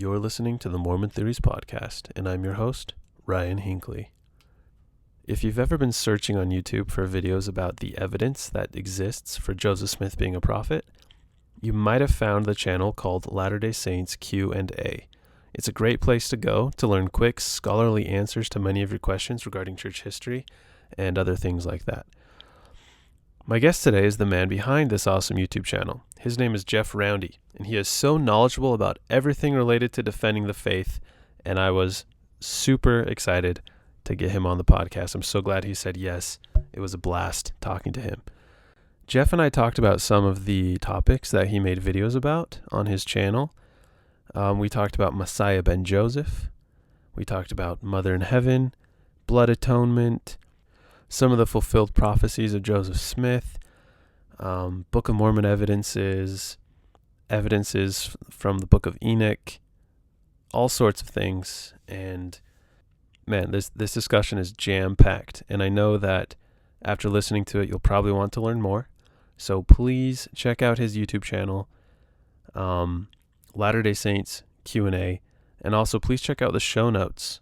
You're listening to the Mormon Theories podcast, and I'm your host, Ryan Hinckley. If you've ever been searching on YouTube for videos about the evidence that exists for Joseph Smith being a prophet, you might have found the channel called Latter-day Saints Q&A. It's a great place to go to learn quick, scholarly answers to many of your questions regarding church history and other things like that. My guest today is the man behind this awesome YouTube channel. His name is Jeff Roundy, and he is so knowledgeable about everything related to defending the faith, and I was super excited to get him on the podcast. I'm so glad he said yes. It was a blast talking to him. Jeff and I talked about some of the topics that he made videos about on his channel. We talked about Messiah ben Joseph. We talked about Mother in Heaven, blood atonement, some of the fulfilled prophecies of Joseph Smith, Book of Mormon evidences from the Book of Enoch, all sorts of things. And man, this discussion is jam-packed, and I know that after listening to it, you'll probably want to learn more. So please check out his YouTube channel, Latter-day Saints Q&A, and also please check out the show notes.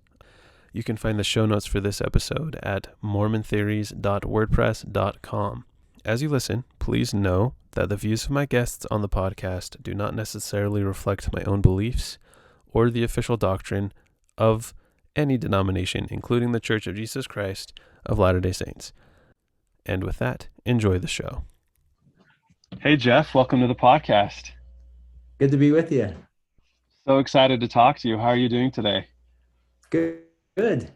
You can find the show notes for this episode at mormontheories.wordpress.com. As you listen, please know that the views of my guests on the podcast do not necessarily reflect my own beliefs or the official doctrine of any denomination, including the Church of Jesus Christ of Latter-day Saints. And with that, enjoy the show. Hey, Jeff, welcome to the podcast. Good to be with you. So excited to talk to you. How are you doing today? Good. And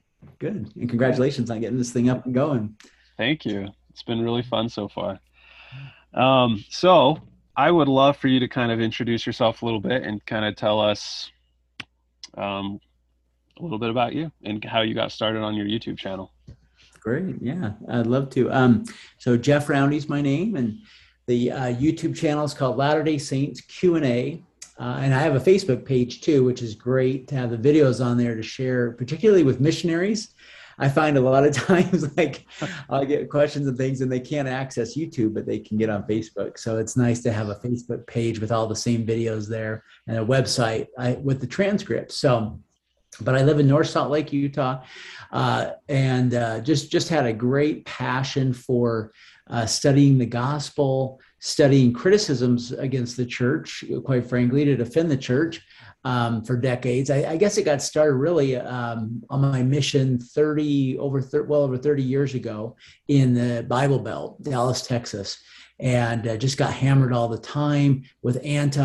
congratulations on getting this thing up and going. Thank you. It's been really fun so far. So I would love for you to kind of introduce yourself a little bit and kind of tell us a little bit about you and how you got started on your YouTube channel. Great. Yeah, I'd love to. So Jeff Roundy is my name, and the YouTube channel is called Latter-day Saints Q&A. And I have a Facebook page too, which is great to have the videos on there to share, particularly with missionaries. I find a lot of times like I get questions and things and they can't access YouTube, but they can get on Facebook. So it's nice to have a Facebook page with all the same videos there and a website with the transcripts. So, but I live in North Salt Lake, Utah, and just had a great passion for studying the gospel, studying criticisms against the church, quite frankly, to defend the church for decades. I guess it got started really on my mission over 30 years ago in the Bible Belt, Dallas, Texas, and just got hammered all the time with and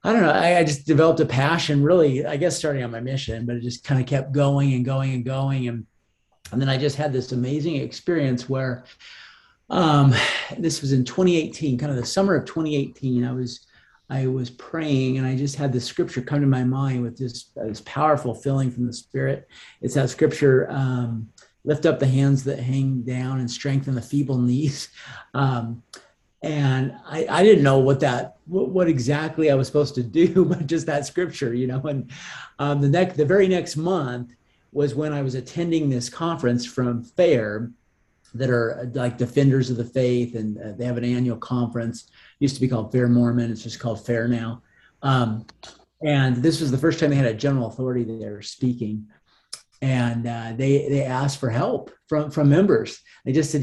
I don't know, I just developed a passion really, I guess starting on my mission, but it just kind of kept going and going and going. And then I just had this amazing experience where this was in 2018, kind of the summer of 2018. I was praying and I just had this scripture come to my mind with this powerful feeling from the Spirit. It's that scripture, lift up the hands that hang down and strengthen the feeble knees. And I didn't know what exactly I was supposed to do, but just that scripture, and the very next month was when I was attending this conference from FAIR that are like defenders of the faith, and they have an annual conference. It used to be called FAIR Mormon. It's just called FAIR now. And this was the first time they had a general authority there speaking. And they asked for help from members. They just said,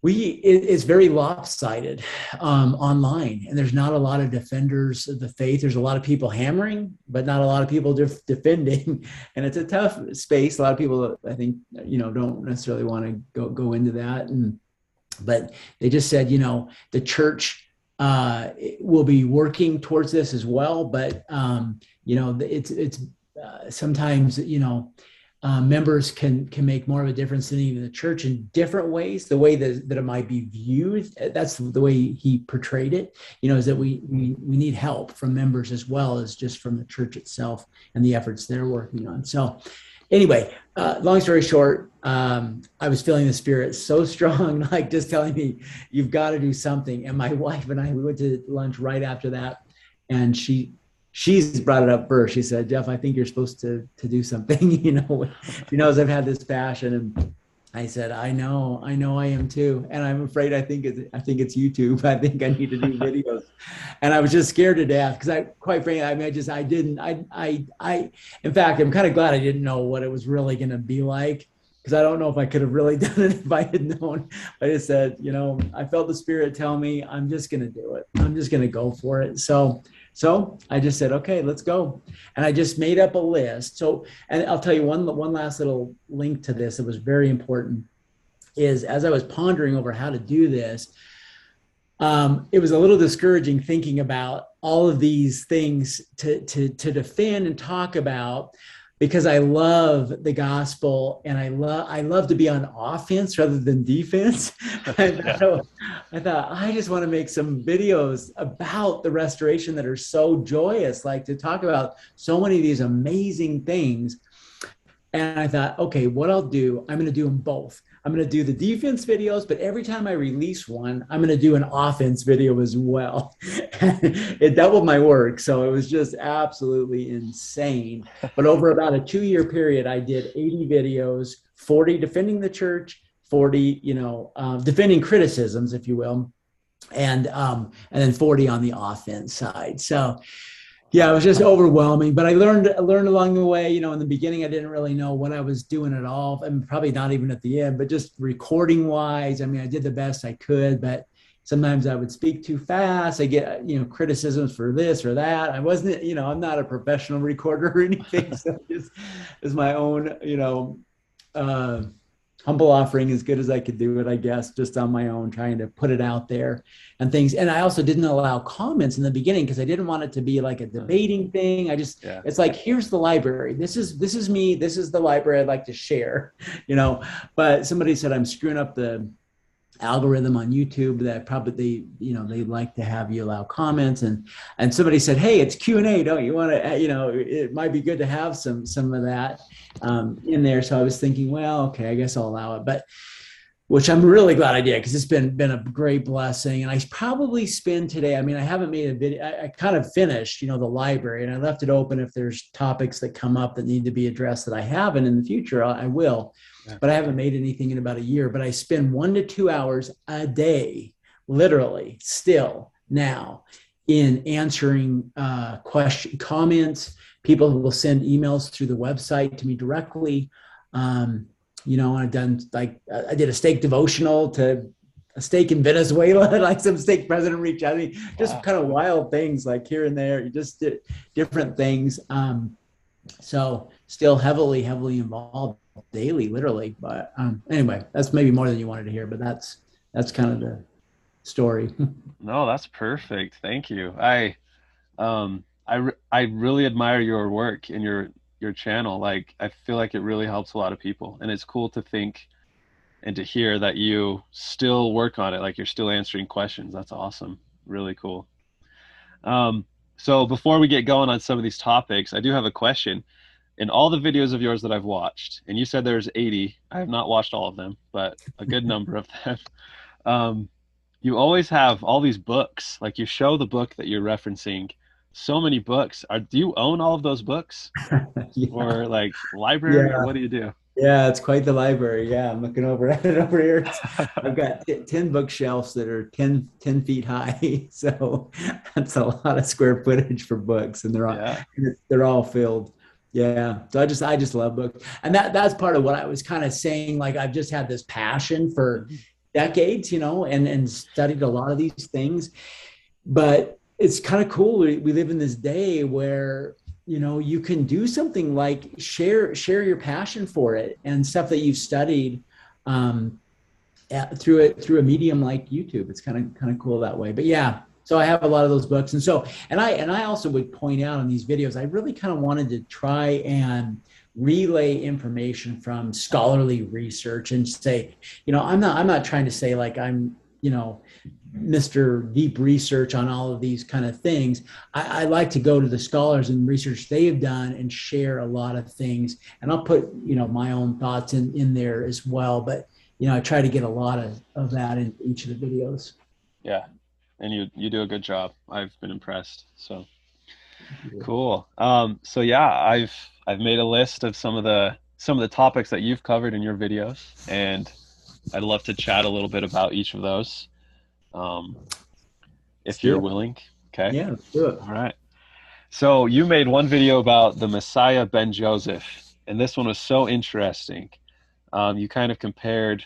it's very lopsided online, and there's not a lot of defenders of the faith. There's a lot of people hammering, but not a lot of people defending, and it's a tough space. A lot of people, I think, don't necessarily want to go into that, but they just said, the church will be working towards this as well, but it's sometimes members can make more of a difference than even the church in different ways. The way that it might be viewed, that's the way he portrayed it, is that we need help from members as well as just from the church itself and the efforts they're working on. So anyway, long story short, I was feeling the Spirit so strong, like just telling me, you've got to do something. And my wife and I, we went to lunch right after that, and she's brought it up first. She said, Jeff, I think you're supposed to do something. She knows I've had this passion. I said, I know I am too. And I'm afraid I think it's YouTube. I think I need to do videos. And I was just scared to death because I quite frankly, I mean, I didn't, in fact, I'm kind of glad I didn't know what it was really going to be like because I don't know if I could have really done it if I had known. I just said, I felt the spirit tell me I'm just going to do it. I'm just going to go for it. So I just said, okay, let's go. And I just made up a list. So, and I'll tell you one last little link to this that was very important is as I was pondering over how to do this, it was a little discouraging thinking about all of these things to defend and talk about because I love the gospel and I love to be on offense rather than defense. Yeah. I thought I just want to make some videos about the restoration that are so joyous, like to talk about so many of these amazing things. And I thought, okay, what I'll do, I'm going to do them both. I'm going to do the defense videos, but every time I release one, I'm going to do an offense video as well. It doubled my work. So it was just absolutely insane. But over about a 2 year period, I did 80 videos, 40 defending the church, 40, defending criticisms, if you will, and then 40 on the offense side. So yeah, it was just overwhelming. But I learned along the way. In the beginning, I didn't really know what I was doing at all. I mean, probably not even at the end, but just recording wise. I mean, I did the best I could, but sometimes I would speak too fast. I get criticisms for this or that. I wasn't, I'm not a professional recorder or anything, so it's my own, uh, humble offering as good as I could do it, I guess, just on my own, trying to put it out there and things. And I also didn't allow comments in the beginning because I didn't want it to be like a debating thing. Yeah. It's like, here's the library. This is me. This is the library I'd like to share, you know. But somebody said I'm screwing up the algorithm on YouTube that probably they like to have you allow comments and somebody said, hey, it's Q&A, don't you want to it might be good to have some of that in there. So I was thinking, well, okay, I guess I'll allow it, but which I'm really glad I did because it's been a great blessing. And I probably spend today, I mean, I haven't made a video. I kind of finished, the library, and I left it open if there's topics that come up that need to be addressed that I haven't in the future, I will. Yeah. But I haven't made anything in about a year. But I spend 1 to 2 hours a day, literally, still now, in answering comments. People who will send emails through the website to me directly. I've done I did a stake devotional to a stake in Venezuela, like some stake president reached out to me, just Wow. kind of wild things like here and there, just did different things. So still heavily involved daily, literally. But anyway, that's maybe more than you wanted to hear, but that's kind of the story. No, that's perfect. Thank you. I really admire your work and your channel. Like I feel like it really helps a lot of people, and it's cool to think and to hear that you still work on it. Like you're still answering questions. That's awesome. Really cool. Um, so before we get going on some of these topics, I do have a question. In all the videos of yours that I've watched, and you said there's 80, I have not watched all of them, but a good number of them. Um, you always have all these books. Like you show the book that you're referencing, so many books. Do you own all of those books, Yeah, or like library, or yeah. what do you do? Yeah, it's quite the library. Yeah, I'm looking over at it over here. I've got 10 bookshelves that are ten feet high. So that's a lot of square footage for books, and Yeah. they're all filled. Yeah. So I just love books. And that's part of what I was kind of saying. Like I've just had this passion for Mhm. decades, and studied a lot of these things. But it's kind of cool. We live in this day where you can do something like share your passion for it and stuff that you've studied um, through a medium like YouTube. It's kind of cool that way. But yeah, so I have a lot of those books, and I also would point out in these videos, I really kind of wanted to try and relay information from scholarly research and say, I'm not trying to say like I'm, Mr. Deep Research on all of these kind of things. I like to go to the scholars and research they have done and share a lot of things. And I'll put, my own thoughts in there as well. But, I try to get a lot of that in each of the videos. Yeah. And you do a good job. I've been impressed. So cool. So yeah, I've made a list of some of the some of the topics that you've covered in your videos, and I'd love to chat a little bit about each of those, um, Let's if do you're it. willing. Okay. Yeah, let's do it. All right. So you made one video about the Messiah ben Joseph, and this one was so interesting. You kind of compared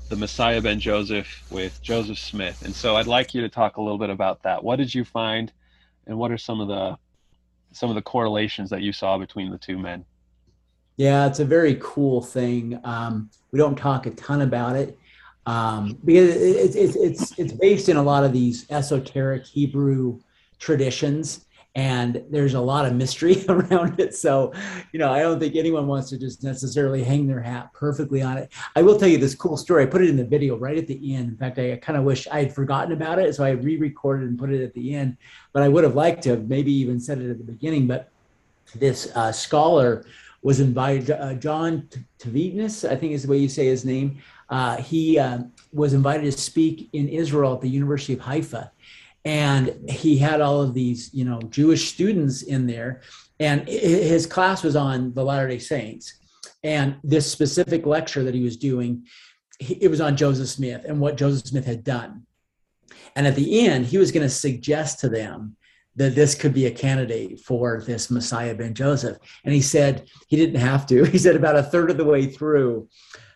the Messiah ben Joseph with Joseph Smith, and so I'd like you to talk a little bit about that. What did you find, and what are some of the correlations that you saw between the two men? Yeah, it's a very cool thing. We don't talk a ton about it because it's based in a lot of these esoteric Hebrew traditions, and there's a lot of mystery around it. So, I don't think anyone wants to just necessarily hang their hat perfectly on it. I will tell you this cool story. I put it in the video right at the end. In fact, I kind of wish I had forgotten about it, so I re-recorded and put it at the end. But I would have liked to have maybe even said it at the beginning. But this scholar was invited, John Tavitas, I think is the way you say his name. He was invited to speak in Israel at the University of Haifa. And he had all of these, Jewish students in there. And his class was on the Latter-day Saints. And this specific lecture that he was doing, it was on Joseph Smith and what Joseph Smith had done. And at the end, he was going to suggest to them that this could be a candidate for this Messiah ben Joseph. And he said he didn't have to. He said about a third of the way through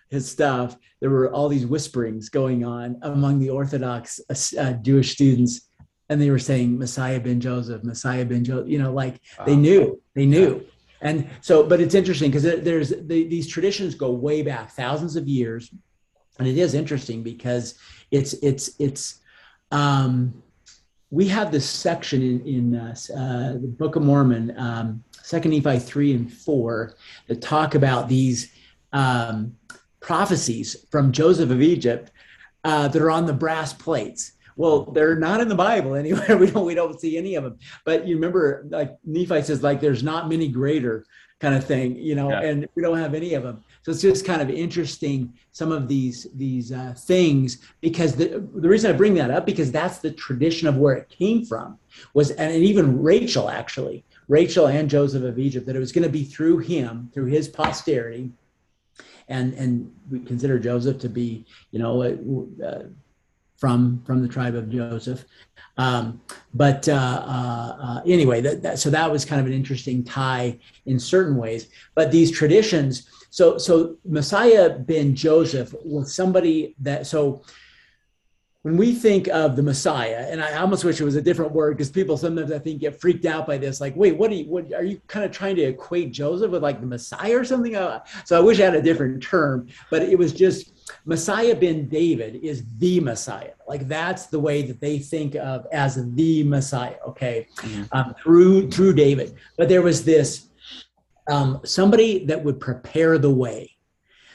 his stuff, there were all these whisperings going on among the Orthodox Jewish students. And they were saying, Messiah ben Joseph, Messiah ben Joseph, they knew. Yeah. And so, but it's interesting because these traditions go way back thousands of years. And it is interesting because we have this section in the Book of Mormon, 2 Nephi 3 and 4, that talk about these prophecies from Joseph of Egypt that are on the brass plates. Well, they're not in the Bible anywhere. We don't see any of them. But you remember, like Nephi says, like there's not many greater kind of thing, and we don't have any of them. So it's just kind of interesting, some of these things, because the reason I bring that up, because that's the tradition of where it came from, and even Rachel and Joseph of Egypt, that it was going to be through him, through his posterity, and we consider Joseph to be, from the tribe of Joseph. Anyway, so that was kind of an interesting tie in certain ways. But these traditions, so Messiah ben Joseph was somebody that, so when we think of the Messiah, and I almost wish it was a different word, because people sometimes I think get freaked out by this, like, wait, what are you kind of trying to equate Joseph with like the Messiah or something? So I wish I had a different term, but it was just Messiah ben David is the Messiah. Like that's the way that they think of as the Messiah. Okay, through David. But there was this somebody that would prepare the way.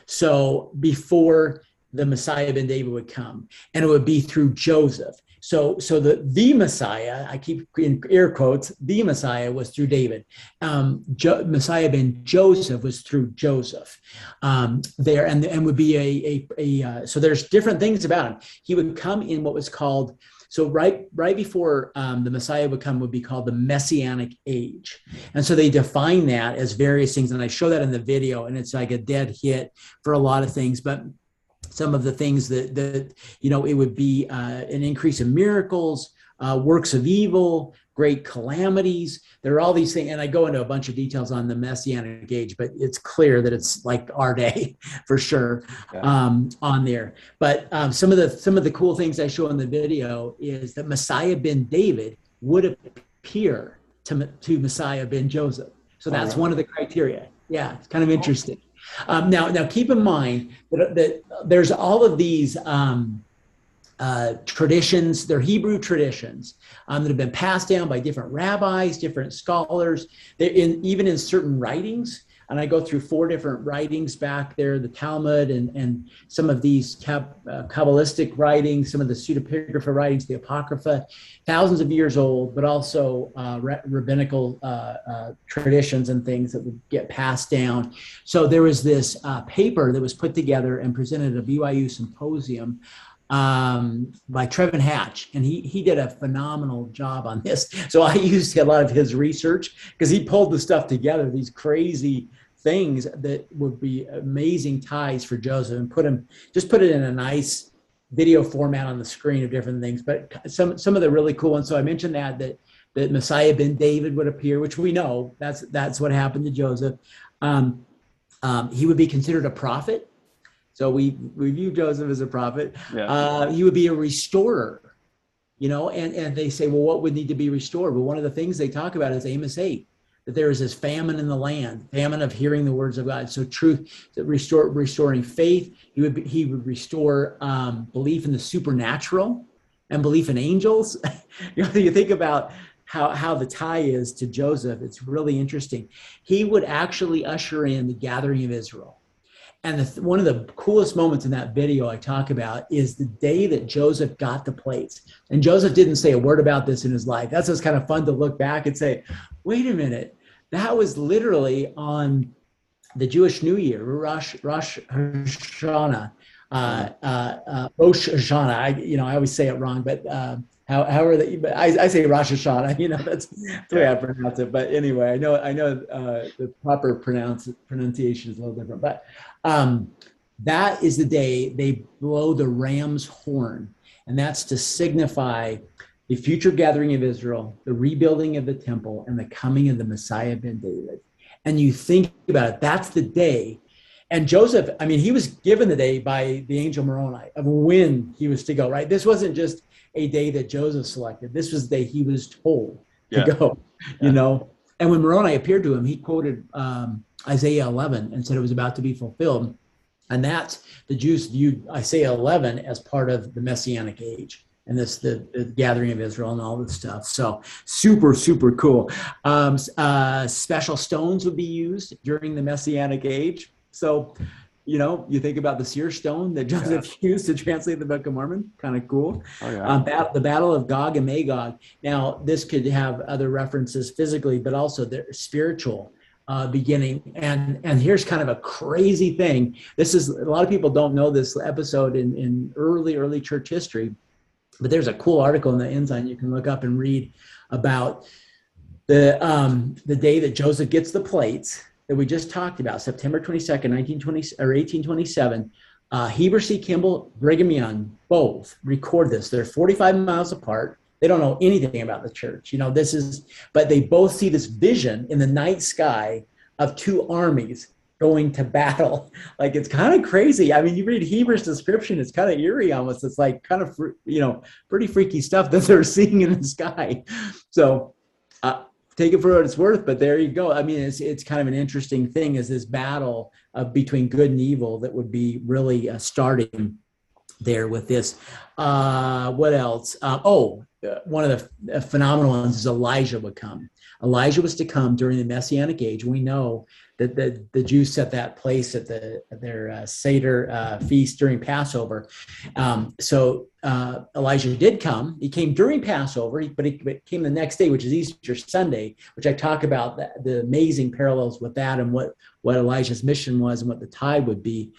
So before the Messiah ben David would come, and it would be through Joseph. So the Messiah, I keep in air quotes, the Messiah was through David. Messiah ben Joseph was through Joseph. There and would be so there's different things about him. He would come in what was called, so right before the Messiah would come, would be called the Messianic age. And so they define that as various things. And I show that in the video, and it's like a dead hit for a lot of things. But some of the things that it would be an increase in miracles, works of evil, great calamities. There are all these things, and I go into a bunch of details on the Messianic age, but it's clear that it's like our day for sure. On there. But some of the cool things I show in the video is that Messiah ben David would appear to Messiah ben Joseph. So that's one of the criteria. Yeah, it's kind of interesting. Now keep in mind that there's all of these traditions. They're Hebrew traditions that have been passed down by different rabbis, different scholars. Even in certain writings, and I go through 4 different writings back there, the Talmud and some of these Kabbalistic writings, some of the pseudepigrapha writings, the Apocrypha, thousands of years old, but also rabbinical traditions and things that would get passed down. So there was this paper that was put together and presented at a BYU symposium by Trevin Hatch, and he did a phenomenal job on this. So I used a lot of his research because he pulled the stuff together, these crazy things that would be amazing ties for Joseph, and put it in a nice video format on the screen of different things. But some of the really cool ones. So I mentioned that Messiah ben David would appear, which we know that's what happened to Joseph. He would be considered a prophet. So we view Joseph as a prophet. Yeah. He would be a restorer, and they say, well, what would need to be restored? Well, one of the things they talk about is Amos 8, that there is this famine in the land, famine of hearing the words of God. So truth, that restoring faith. He would restore belief in the supernatural and belief in angels. You think about how the tie is to Joseph. It's really interesting. He would actually usher in the gathering of Israel. And one of the coolest moments in that video I talk about is the day that Joseph got the plates. And Joseph didn't say a word about this in his life. That's just kind of fun to look back and say, wait a minute, that was literally on the Jewish New Year, Rosh Hashanah, Rosh Hashanah. I always say it wrong, but however I say Rosh Hashanah. That's the way I pronounce it. But anyway, I know the proper pronunciation is a little different. But that is the day they blow the ram's horn, and that's to signify the future gathering of Israel, the rebuilding of the temple, and the coming of the Messiah ben David. And you think about it, that's the day. And Joseph, he was given the day by the angel Moroni of when he was to go, right? This wasn't just a day that Joseph selected. This was the day he was told to go, And when Moroni appeared to him, he quoted Isaiah 11 and said it was about to be fulfilled. And that's, the Jews viewed Isaiah 11 as part of the Messianic age. And the gathering of Israel and all this stuff. So super, super cool. Special stones would be used during the Messianic age. So, you think about the seer stone that Joseph used to translate the Book of Mormon. Kind of cool. Oh, yeah. The battle of Gog and Magog. Now, this could have other references physically, but also the spiritual beginning. And here's kind of a crazy thing. This is, a lot of people don't know this episode in early church history. But there's a cool article in the Ensign you can look up and read about the day that Joseph gets the plates that we just talked about, September 22nd, 1827. Heber C. Kimball, Brigham Young, both record this. They're 45 miles apart. They don't know anything about the church. But they both see this vision in the night sky of two armies going to battle. Like, it's kind of crazy. You read Heber's description, it's kind of eerie almost. It's like kind of, pretty freaky stuff that they're seeing in the sky. So take it for what it's worth, but there you go. It's kind of an interesting thing, is this battle between good and evil that would be really starting there with this. What else? One of the phenomenal ones is Elijah would come. Elijah was to come during the Messianic age. We know that the Jews set that place at their Seder feast during Passover. So Elijah did come. He came during Passover, but he came the next day, which is Easter Sunday, which I talk about the amazing parallels with that and what Elijah's mission was and what the tie would be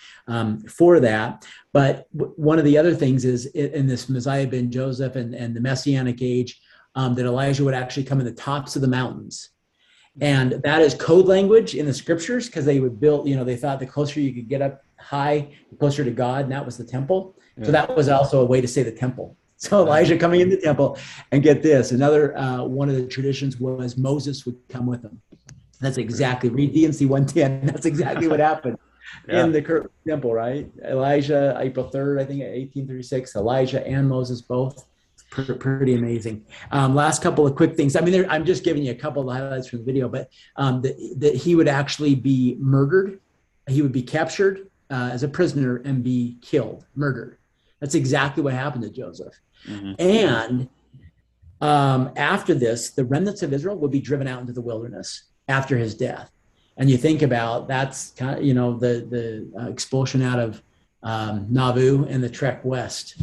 for that. But one of the other things is in this Messiah ben Joseph and the Messianic age, that Elijah would actually come in the tops of the mountains. And that is code language in the scriptures, because they would build, they thought the closer you could get up high, the closer to God, and that was the temple. Yeah. So that was also a way to say the temple. So Elijah coming in the temple, and get this, another one of the traditions was Moses would come with him. That's exactly, read D&C 110, that's exactly what happened in the temple, right? Elijah, April 3rd, I think, 1836, Elijah and Moses both. Pretty amazing. Last couple of quick things. I'm just giving you a couple of the highlights from the video, but that he would actually be murdered. He would be captured as a prisoner and be killed, murdered. That's exactly what happened to Joseph. Mm-hmm. And after this, the remnants of Israel would be driven out into the wilderness after his death. And you think about, that's kind of, the expulsion out of Nauvoo and the trek west.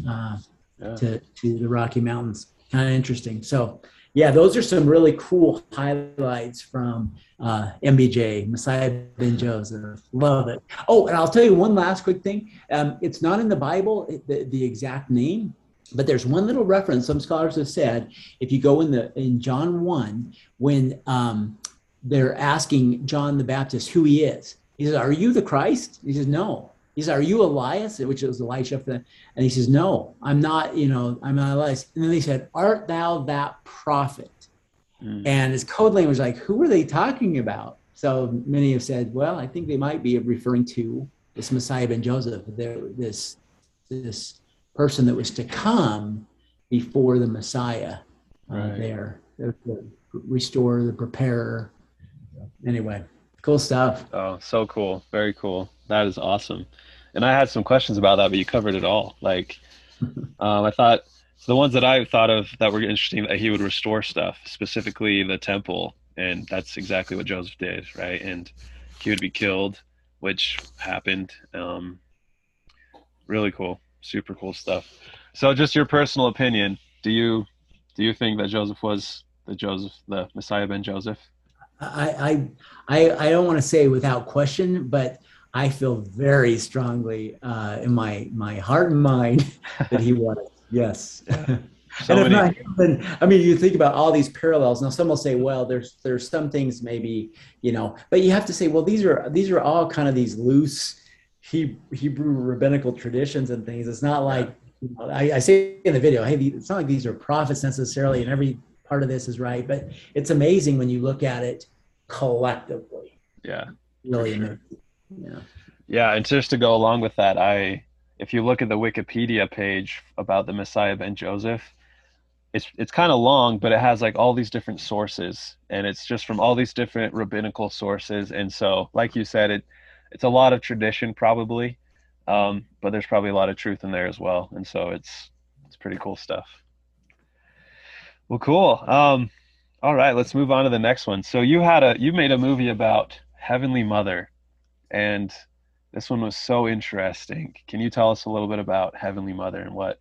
To the Rocky Mountains. Kind of interesting. So those are some really cool highlights from MBJ, Messiah ben Joseph. Love it. Oh, and I'll tell you one last quick thing. It's not in the Bible, the exact name, but there's one little reference. Some scholars have said, if you go in John 1, when they're asking John the Baptist who he is. He says, "Are you the Christ?" He says, "No." He says, "Are you Elias?" Which was Elisha. And he says, "No, I'm not. I'm not Elias." And then they said, "Art thou that prophet?" And his code language, like, who are they talking about? So many have said, well, I think they might be referring to this Messiah ben Joseph, this person that was to come before the Messiah, the restorer, the preparer. Anyway, cool stuff. Oh, so cool. Very cool. That is awesome. And I had some questions about that, but you covered it all. Like, I thought the ones that I thought of that were interesting, that he would restore stuff, specifically the temple. And that's exactly what Joseph did, right? And he would be killed, which happened. Really cool. Super cool stuff. So just your personal opinion, do you think that Joseph was the Messiah ben Joseph? I don't want to say without question, but I feel very strongly in my heart and mind that he was. Yes. So And if many. not, then I mean, you think about all these parallels. Now, some will say, well, there's some things maybe, but you have to say, well, these are all kind of these loose Hebrew rabbinical traditions and things. It's not like I say in the video, hey, it's not like these are prophets necessarily, and every part of this is right. But it's amazing when you look at it collectively. Yeah, Really for sure. amazing. Yeah. Yeah, and just to go along with that, if you look at the Wikipedia page about the Messiah ben Joseph, it's kind of long, but it has like all these different sources, and it's just from all these different rabbinical sources. And so, like you said, it's a lot of tradition probably, but there's probably a lot of truth in there as well. And so it's pretty cool stuff. Well, cool. All right, let's move on to the next one. So you made a movie about Heavenly Mother, and this one was so interesting. Can you tell us a little bit about Heavenly Mother and what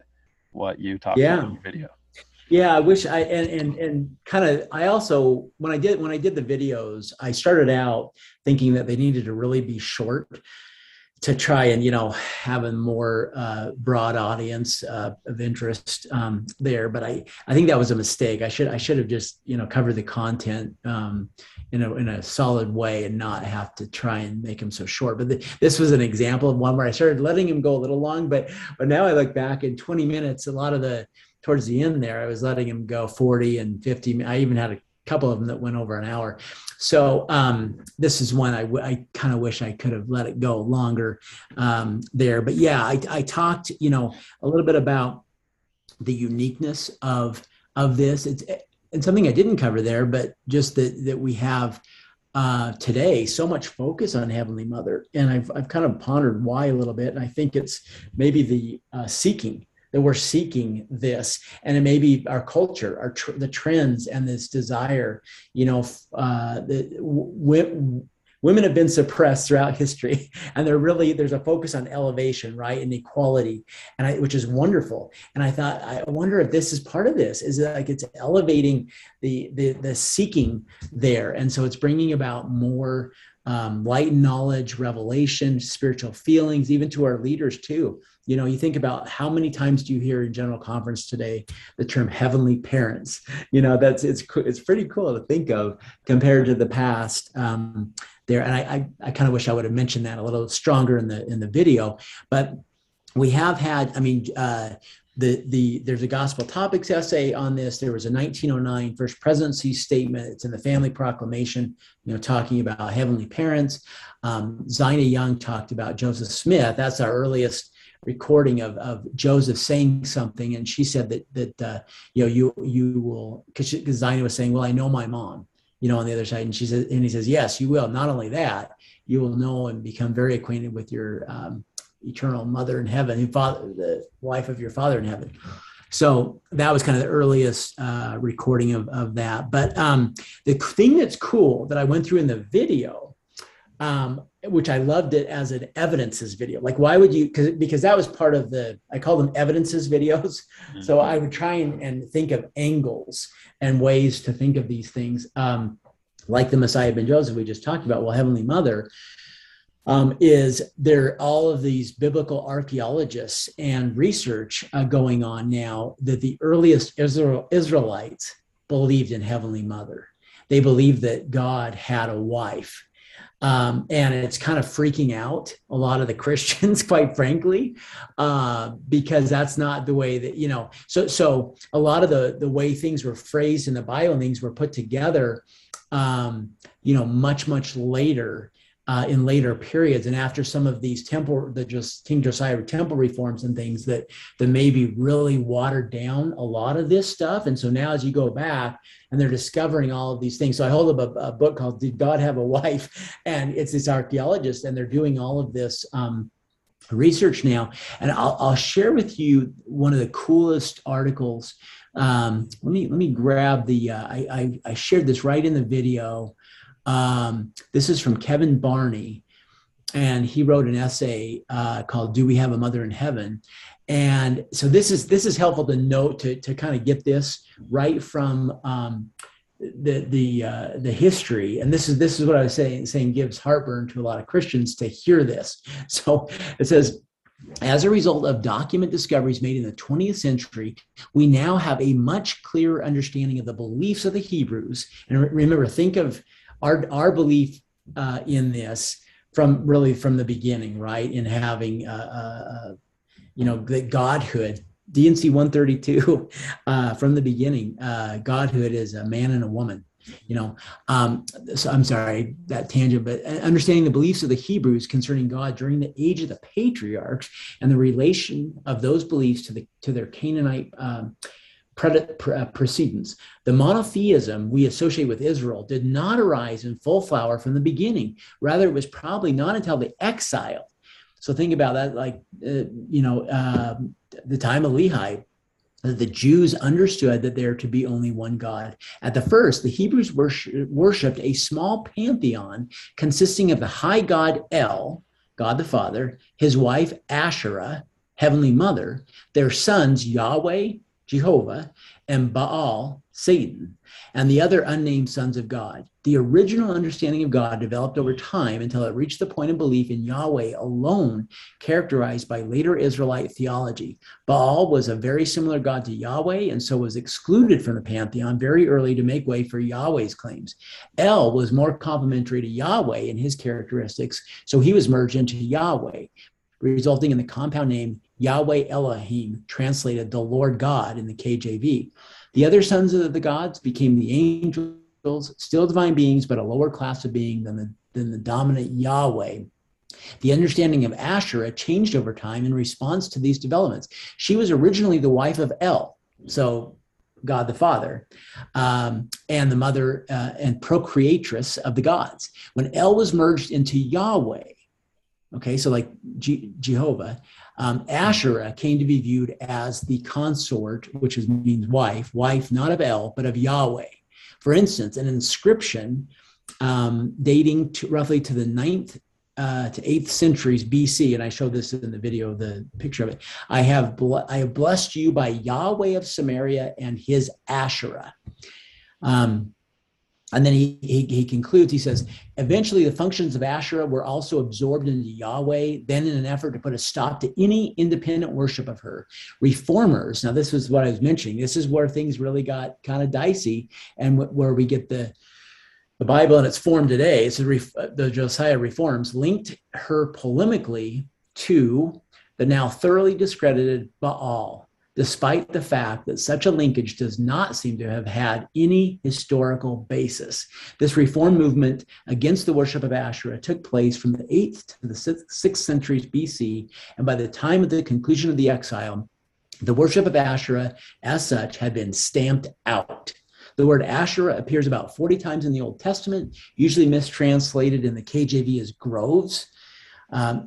you talked about in Yeah. your video? Yeah, I wish and kind of I also when I did the videos, I started out thinking that they needed to really be short to try and have a more broad audience of interest there. But I think that was a mistake. I should have just covered the content in a solid way and not have to try and make them so short. But this was an example of one where I started letting him go a little long, but now I look back in 20 minutes, a lot of towards the end there, I was letting him go 40 and 50. I even had a couple of them that went over an hour. So this is one I kind of wish I could have let it go longer there. But yeah, I talked, a little bit about the uniqueness of this. And something I didn't cover there, but just that we have today so much focus on Heavenly Mother. And I've kind of pondered why a little bit. And I think it's maybe the seeking that we're seeking this, and it may be our culture, the trends, and this desire. Women have been suppressed throughout history, and there's a focus on elevation, right, and equality, which is wonderful. And I thought, I wonder if this is part of this. Is it like it's elevating the seeking there, and so it's bringing about more light and knowledge, revelation, spiritual feelings, even to our leaders too. You think about how many times do you hear in general conference today the term heavenly parents? It's pretty cool to think of compared to the past there. And I kind of wish I would have mentioned that a little stronger in the video, but we have had, there's a gospel topics essay on this. There was a 1909 First Presidency statement. It's in the Family Proclamation, talking about heavenly parents. Zina Young talked about Joseph Smith. That's our earliest recording of Joseph saying something, and she said that you will, because Zina was saying, well, I know my mom, on the other side, and he says, yes, you will. Not only that, you will know and become very acquainted with your eternal mother in heaven, the wife of your father in heaven. So that was kind of the earliest recording of that. But the thing that's cool that I went through in the video, which I loved it as an evidences video. Like, why would you, because that was part of I call them evidences videos. Mm-hmm. So I would try and think of angles and ways to think of these things. Like the Messiah ben Joseph we just talked about. Well, Heavenly Mother, is there all of these biblical archaeologists and research going on now that the earliest Israelites believed in Heavenly Mother. they believe that God had a wife. And it's kind of freaking out a lot of the Christians, quite frankly, because that's not the way that, so a lot of the way things were phrased in the Bible and things were put together, much later, in later periods, and after some of these King Josiah temple reforms and things that maybe really watered down a lot of this stuff. And so now as you go back and they're discovering all of these things. So I hold up a book called Did God Have a Wife? And it's this archaeologist, and they're doing all of this research now. And I'll share with you one of the coolest articles. Let me grab I shared this right in the video. This is from Kevin Barney, and he wrote an essay called "Do We Have a Mother in Heaven?" And so this is helpful to note to kind of get this right from the history. And this is what I was saying gives heartburn to a lot of Christians to hear this. So it says, as a result of document discoveries made in the 20th century, we now have a much clearer understanding of the beliefs of the Hebrews. And remember, think of our belief in this from the beginning, right? In having, the Godhood, D&C 132, from the beginning, Godhood is a man and a woman. So I'm sorry, that tangent, but understanding the beliefs of the Hebrews concerning God during the age of the patriarchs and the relation of those beliefs to their Canaanite precedents. The monotheism we associate with Israel did not arise in full flower from the beginning. Rather, it was probably not until the exile. So think about that, like, the time of Lehi, the Jews understood that there to be only one God. At the first, the Hebrews worshipped a small pantheon consisting of the high god El, God the Father, his wife Asherah, Heavenly Mother, their sons Yahweh, Jehovah, and Baal, Satan, and the other unnamed sons of God. The original understanding of God developed over time until it reached the point of belief in Yahweh alone, characterized by later Israelite theology. Baal was a very similar God to Yahweh, and so was excluded from the pantheon very early to make way for Yahweh's claims. El was more complementary to Yahweh in his characteristics, so he was merged into Yahweh, resulting in the compound name Yahweh Elohim, translated the Lord God in the KJV. The other sons of the gods became the angels, still divine beings, but a lower class of being than the dominant Yahweh. The understanding of Asherah changed over time in response to these developments. She was originally the wife of El, so God the Father, and the mother and procreatress of the gods. When El was merged into Yahweh, okay, so like Jehovah, Asherah came to be viewed as the consort, which means wife not of El, but of Yahweh. For instance, an inscription dating roughly to the 9th to 8th centuries BC, and I showed this in the video, the picture of it. I have blessed you by Yahweh of Samaria and his Asherah. And then he concludes, he says, eventually the functions of Asherah were also absorbed into Yahweh, then in an effort to put a stop to any independent worship of her. Reformers, now this is what I was mentioning, this is where things really got kind of dicey and where we get the Bible in its form today. So the Josiah reforms linked her polemically to the now thoroughly discredited Baal, despite the fact that such a linkage does not seem to have had any historical basis. This reform movement against the worship of Asherah took place from the 8th to the 6th centuries BC, and by the time of the conclusion of the exile, the worship of Asherah as such had been stamped out. The word Asherah appears about 40 times in the Old Testament, usually mistranslated in the KJV as groves.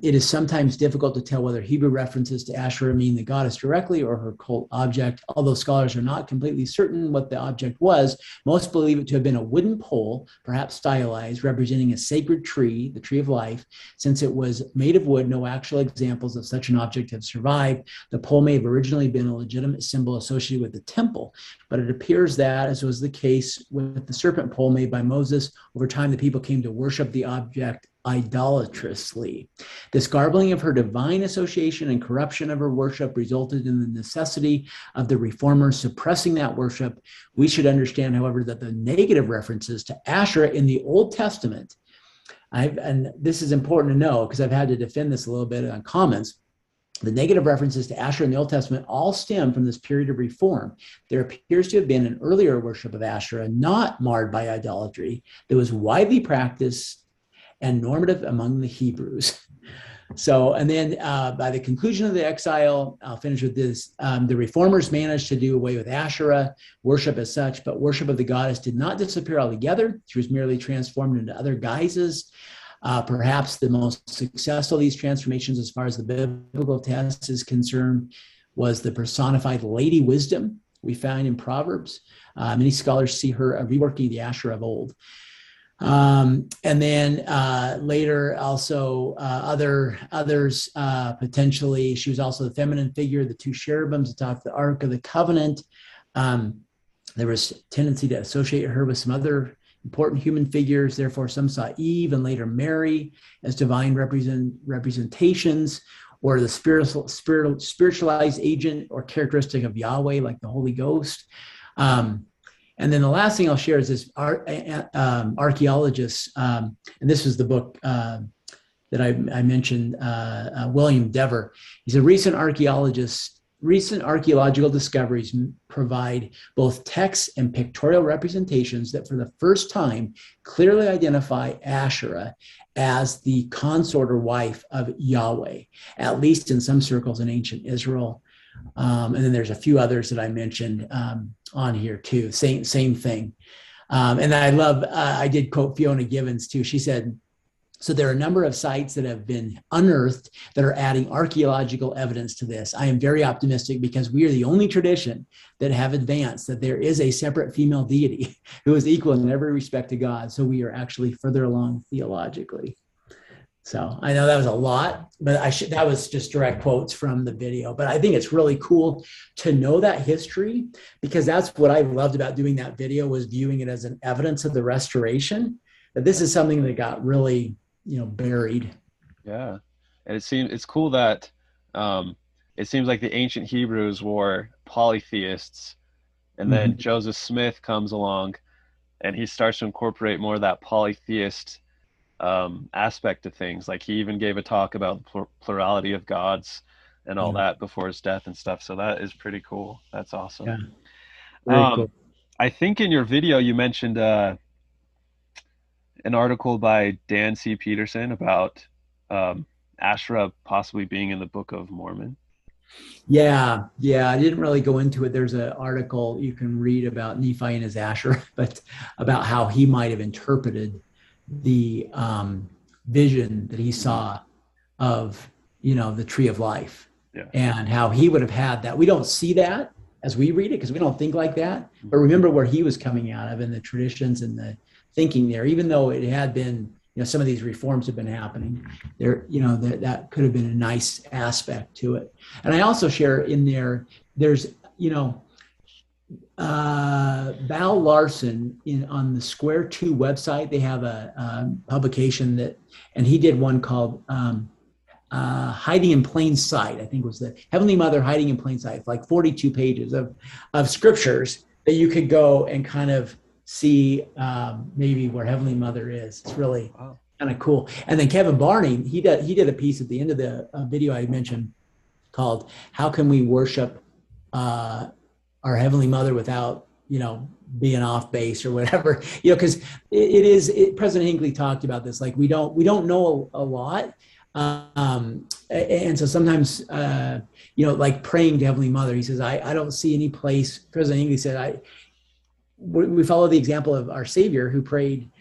It is sometimes difficult to tell whether Hebrew references to Asherah mean the goddess directly or her cult object. Although scholars are not completely certain what the object was, most believe it to have been a wooden pole, perhaps stylized, representing a sacred tree, the tree of life. Since it was made of wood, no actual examples of such an object have survived. The pole may have originally been a legitimate symbol associated with the temple, but it appears that, as was the case with the serpent pole made by Moses, over time the people came to worship the object idolatrously. This garbling of her divine association and corruption of her worship resulted in the necessity of the reformers suppressing that worship. We should understand, however, that the negative references to Asherah in the Old Testament, and this is important to know because I've had to defend this a little bit on comments. The negative references to Asherah in the Old Testament all stem from this period of reform. There appears to have been an earlier worship of Asherah not marred by idolatry that was widely practiced and normative among the Hebrews. So, and then by the conclusion of the exile, I'll finish with this. The reformers managed to do away with Asherah worship as such, but worship of the goddess did not disappear altogether. She was merely transformed into other guises. Perhaps the most successful of these transformations, as far as the biblical text is concerned, was the personified Lady Wisdom we find in Proverbs. Many scholars see her reworking the Asherah of old. And then later also others potentially, she was also the feminine figure, the two cherubims atop the Ark of the Covenant. There was a tendency to associate her with some other important human figures. Therefore, some saw Eve and later Mary as divine representations, or the spiritualized agent or characteristic of Yahweh, like the Holy Ghost. And then the last thing I'll share is this archaeologist, and this was the book that I mentioned, William Dever. He's a recent archaeologist. Recent archaeological discoveries provide both text and pictorial representations that for the first time clearly identify Asherah as the consort or wife of Yahweh, at least in some circles in ancient Israel. And then there's a few others that I mentioned on here too, same thing. And I love, I did quote Fiona Givens too. She said, so there are a number of sites that have been unearthed that are adding archaeological evidence to this. I am very optimistic because we are the only tradition that have advanced that there is a separate female deity who is equal in every respect to God. So we are actually further along theologically. So I know that was a lot, but that was just direct quotes from the video. But I think it's really cool to know that history, because that's what I loved about doing that video, was viewing it as an evidence of the restoration, that this is something that got really, buried. Yeah. And it's cool that it seems like the ancient Hebrews were polytheists, and then Joseph Smith comes along and he starts to incorporate more of that polytheist aspect of things. Like he even gave a talk about the plurality of gods and all that before his death and stuff. So that is pretty cool. That's awesome. Yeah. Very cool. I think in your video you mentioned an article by Dan C. Peterson about Asherah possibly being in the Book of Mormon. Yeah. I didn't really go into it. There's an article you can read about Nephi and his Asherah, but about how he might have interpreted the vision that he saw of, the tree of life, and how he would have had that. We don't see that as we read it because we don't think like that. But remember where he was coming out of in the traditions and the thinking there, even though it had been, some of these reforms have been happening there, that could have been a nice aspect to it. And I also share in there's, Val Larson on the Square 2 website, they have a publication and he did one called Hiding in Plain Sight, I think was the Heavenly Mother Hiding in Plain Sight, like 42 pages of scriptures that you could go and kind of see maybe where Heavenly Mother is. It's really kind of cool. And then Kevin Barney, he did a piece at the end of the video I mentioned called "How Can We Worship Our Heavenly Mother Without, being off base," or whatever, because President Hinckley talked about this. Like we don't know a lot. And so sometimes, like praying to Heavenly Mother, he says, I don't see any place. President Hinckley said, we follow the example of our Savior who prayed,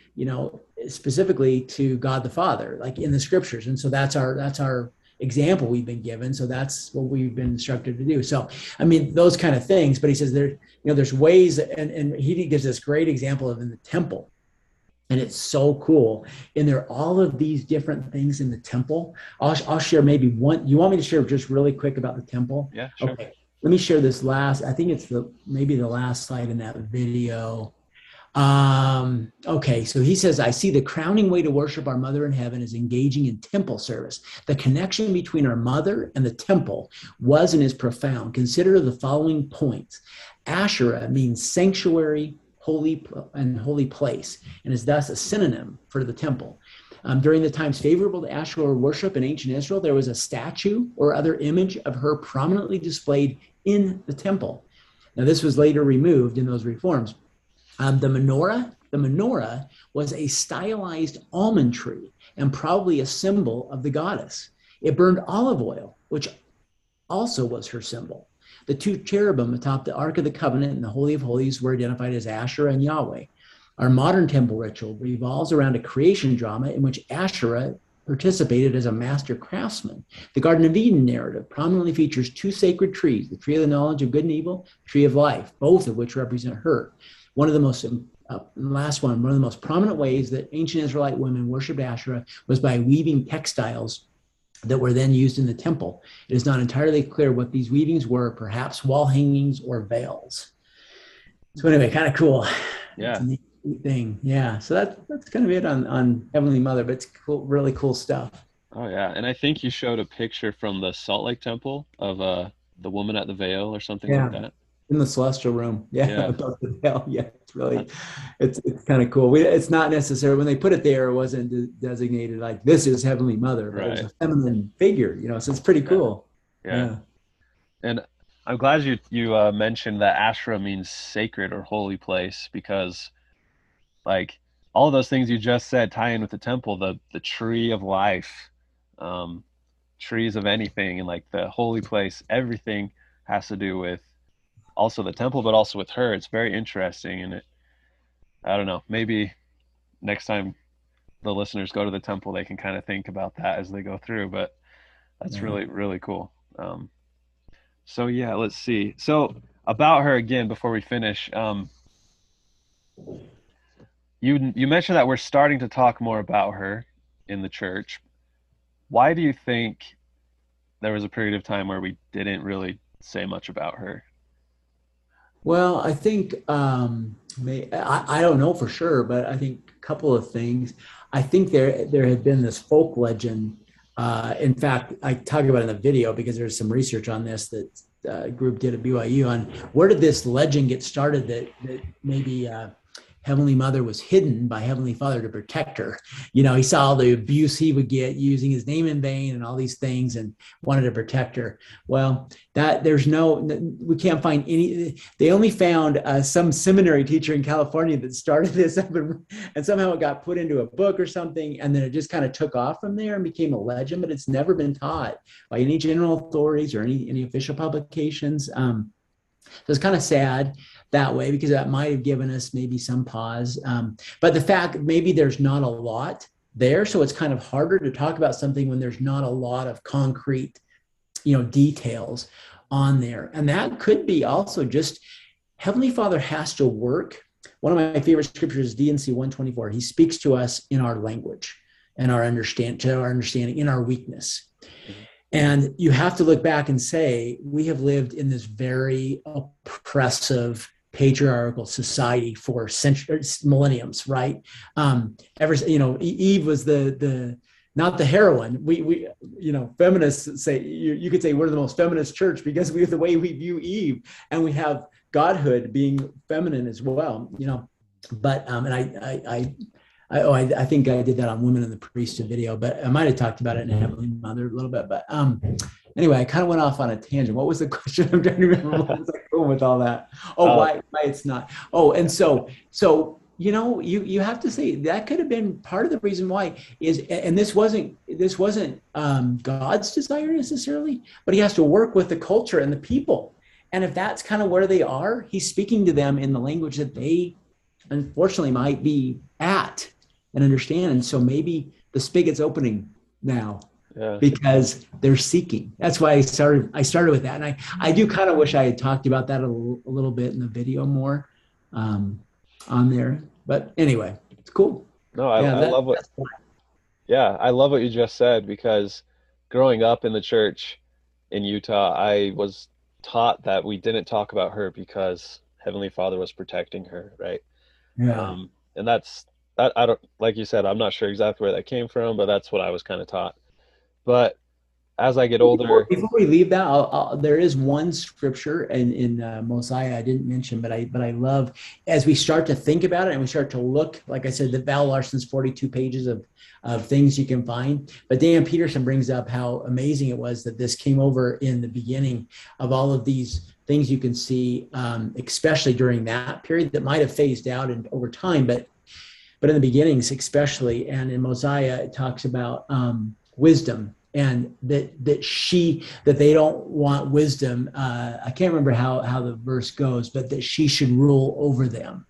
specifically to God the Father, like in the scriptures. And so that's our example we've been given. So that's what we've been instructed to do. So, I mean, those kind of things, but he says there's ways, and he gives this great example of in the temple. And it's so cool. And there are all of these different things in the temple. I'll share maybe one. You want me to share just really quick about the temple? Yeah, sure. Okay. Let me share this last. I think it's maybe the last slide in that video. Okay, so he says, I see the crowning way to worship our mother in heaven is engaging in temple service. The connection between our mother and the temple was and is profound. Consider the following points. Asherah means sanctuary, holy, and holy place, and is thus a synonym for the temple. During the times favorable to Asherah worship in ancient Israel, there was a statue or other image of her prominently displayed in the temple. Now, this was later removed in those reforms. The menorah was a stylized almond tree and probably a symbol of the goddess. It burned olive oil, which also was her symbol. The two cherubim atop the Ark of the Covenant and the Holy of Holies were identified as Asherah and Yahweh. Our modern temple ritual revolves around a creation drama in which Asherah participated as a master craftsman. The Garden of Eden narrative prominently features two sacred trees, the tree of the knowledge of good and evil, the tree of life, both of which represent her. One of the most one of the most prominent ways that ancient Israelite women worshipped Asherah was by weaving textiles that were then used in the temple. It is not entirely clear what these weavings were, perhaps wall hangings or veils. So anyway, kind of cool. It's Yeah. a neat thing. Yeah. So that's kind of it on Heavenly Mother, but it's cool, really cool stuff. Oh yeah. And I think you showed a picture from the Salt Lake Temple of the woman at the veil or something like Yeah. that. In the celestial room. Yeah. Yeah. Above the veil. Yeah. It's really, That, it's kind of cool. It's not necessary when they put it there, it wasn't designated like this is Heavenly Mother, but it was right. a feminine figure, so it's pretty Yeah. cool. Yeah. Yeah. And I'm glad you mentioned that Ashra means sacred or holy place because like all of those things you just said tie in with the temple, the tree of life, um, trees of anything, and like the holy place, everything has to do with also the temple, but also with her. It's very interesting, and I don't know, maybe next time the listeners go to the temple, they can kind of think about that as they go through. But that's Yeah. really cool. So yeah, let's see. So about her again before we finish. You mentioned that we're starting to talk more about her in the church. Why do you think there was a period of time where we didn't really say much about her? Well, I think I don't know for sure, but I think a couple of things. I think there had been this folk legend. In fact, I talk about it in the video because there's some research on this that a group did at BYU on where did this legend get started that maybe Heavenly Mother was hidden by Heavenly Father to protect her. He saw all the abuse he would get using his name in vain and all these things and wanted to protect her. Well, we can't find any. They only found some seminary teacher in California that started this up and somehow it got put into a book or something. And then it just kind of took off from there and became a legend, but it's never been taught by any general authorities or any official publications. So it's kind of sad that way because that might have given us maybe some pause. But the fact maybe there's not a lot there, so it's kind of harder to talk about something when there's not a lot of concrete, details on there. And that could be also just Heavenly Father has to work. One of my favorite scriptures is D&C 124. He speaks to us in our language and our understanding in our weakness. Mhm. And you have to look back and say, we have lived in this very oppressive patriarchal society for centuries, millenniums, right? Eve was the not the heroine. We feminists say you could say we're the most feminist church because we have the way we view Eve, and we have godhood being feminine as well. But and I think I did that on Women in the Priesthood video, but I might have talked about it in Heavenly Mother a little bit. But anyway, I kind of went off on a tangent. What was the question? I'm trying to remember what was I going with all that. Oh, Uh, why it's not. Oh, and so you have to say that could have been part of the reason why and this wasn't God's desire necessarily, but he has to work with the culture and the people. And if that's kind of where they are, he's speaking to them in the language that they unfortunately might be at and understand. And so maybe the spigot's opening now yeah. because they're seeking. That's why I started with that. And I do kind of wish I had talked about that a little bit in the video more on there. But anyway, it's cool. No, Yeah, I love I love what you just said because growing up in the church in Utah, I was taught that we didn't talk about her because Heavenly Father was protecting her, right? Yeah. And that's that. I don't, like you said, I'm not sure exactly where that came from, but that's what I was kind of taught. But as I get older, Before we leave that, there is one scripture in Mosiah I didn't mention, but I love as we start to think about it and we start to look. Like I said, the Val Larson's 42 pages of things you can find. But Dan Peterson brings up how amazing it was that this came over in the beginning of all of these things you can see, especially during that period that might have phased out and over time, but in the beginnings especially, and in Mosiah it talks about wisdom, and that they don't want wisdom. I can't remember how the verse goes, but that she should rule over them.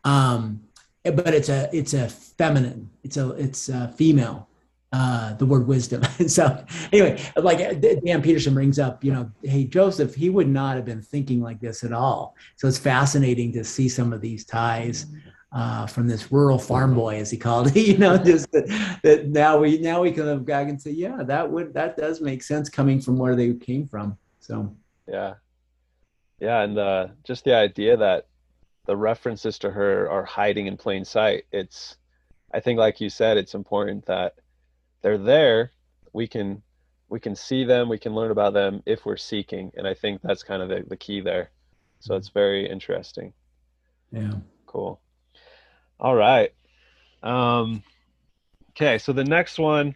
But it's a feminine, it's a female. The word wisdom. And so anyway, like Dan Peterson brings up, hey, Joseph, he would not have been thinking like this at all. So it's fascinating to see some of these ties from this rural farm boy, as he called it, just that now we can look back and say, yeah, that does make sense coming from where they came from. So yeah, yeah, and just the idea that the references to her are hiding in plain sight. I think, like you said, it's important that they're there. We can see them. We can learn about them if we're seeking, and I think that's kind of the key there. So it's very interesting. yeah. Cool. All right. Okay, so the next one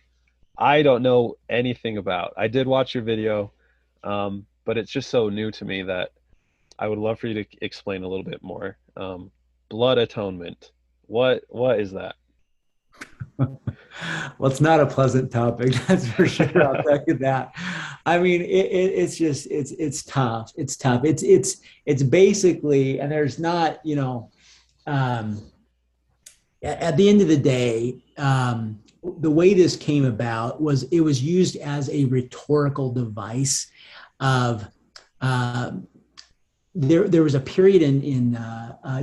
I don't know anything about. I did watch your video, but it's just so new to me that I would love for you to explain a little bit more. Blood atonement. What is that? Well, it's not a pleasant topic, that's for sure. I'll tell you that. I mean, it's just it's tough. It's tough. It's basically, and there's not, um, at the end of the day, the way this came about was it was used as a rhetorical device of there was a period in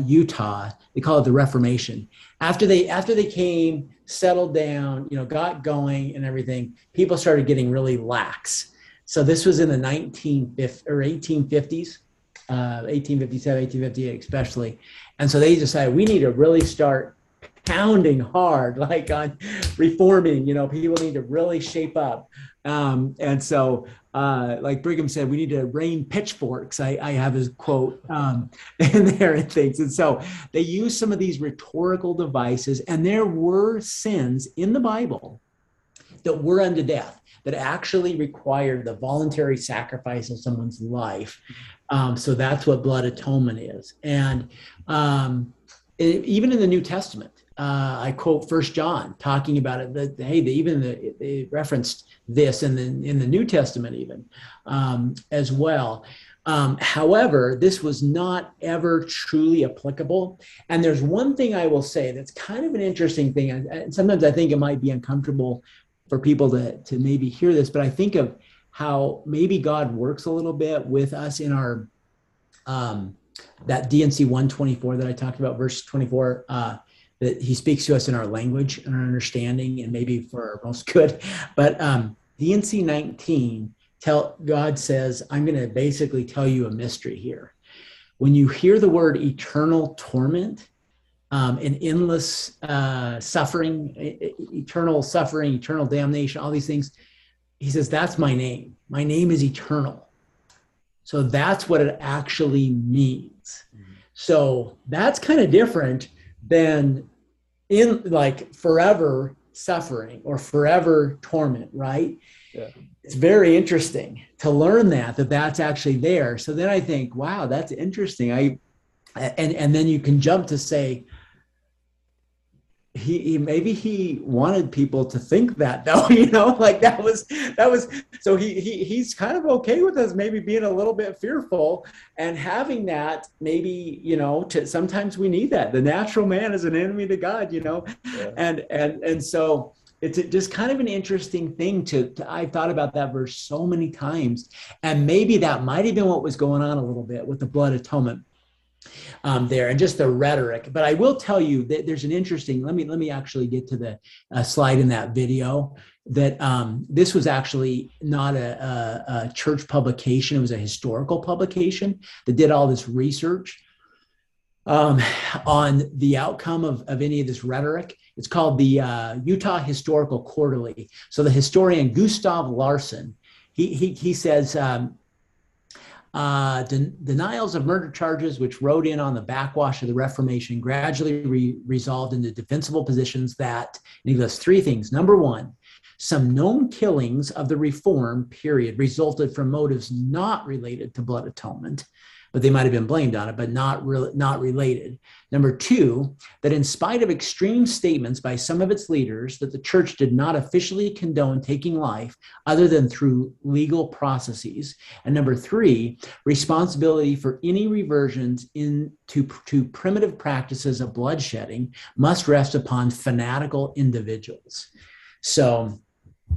Utah. They call it the Reformation. After they came, settled down, got going and everything, people started getting really lax. So this was in the 1850s, 1857, 1858 especially. And so they decided we need to really start pounding hard, like on reforming. People need to really shape up. And so, like Brigham said, we need to rain pitchforks. I have his quote in there and things. And so they use some of these rhetorical devices, and there were sins in the Bible that were unto death, that actually required the voluntary sacrifice of someone's life. So that's what blood atonement is. And even in the New Testament, I quote First John talking about it. That they referenced this in the New Testament even as well. However, this was not ever truly applicable. And there's one thing I will say that's kind of an interesting thing. And sometimes I think it might be uncomfortable for people to maybe hear this, but I think of how maybe God works a little bit with us in our that D&C 124 that I talked about, verse 24. That he speaks to us in our language and our understanding, and maybe for our most good. But D&C 19, God says, I'm going to basically tell you a mystery here. When you hear the word eternal torment, and endless suffering, eternal damnation, all these things, he says, that's my name. My name is eternal. So that's what it actually means. Mm-hmm. So that's kind of different than in like forever suffering or forever torment, right? Yeah. It's very interesting to learn that that's actually there. So then I think, wow, that's interesting. And then you can jump to say, he maybe he wanted people to think that, though, like that was so he's kind of okay with us maybe being a little bit fearful and having that, maybe, sometimes we need that. The natural man is an enemy to God, Yeah. And so it's just kind of an interesting thing to I've thought about that verse so many times, and maybe that might have been what was going on a little bit with the blood atonement. There, and just the rhetoric. But I will tell you that there's an interesting, let me actually get to the slide in that video, that this was actually not a church publication. It was a historical publication that did all this research. um, on the outcome of any of this rhetoric. It's called the Utah Historical Quarterly. So the historian Gustav Larson, he says, denials of murder charges, which rode in on the backwash of the Reformation, gradually resolved into defensible positions that, and he lists three things. Number one, some known killings of the Reform period resulted from motives not related to blood atonement, but they might have been blamed on it, but not related. Number two, that in spite of extreme statements by some of its leaders that the church did not officially condone taking life other than through legal processes. And number three, responsibility for any reversions to primitive practices of bloodshedding must rest upon fanatical individuals. So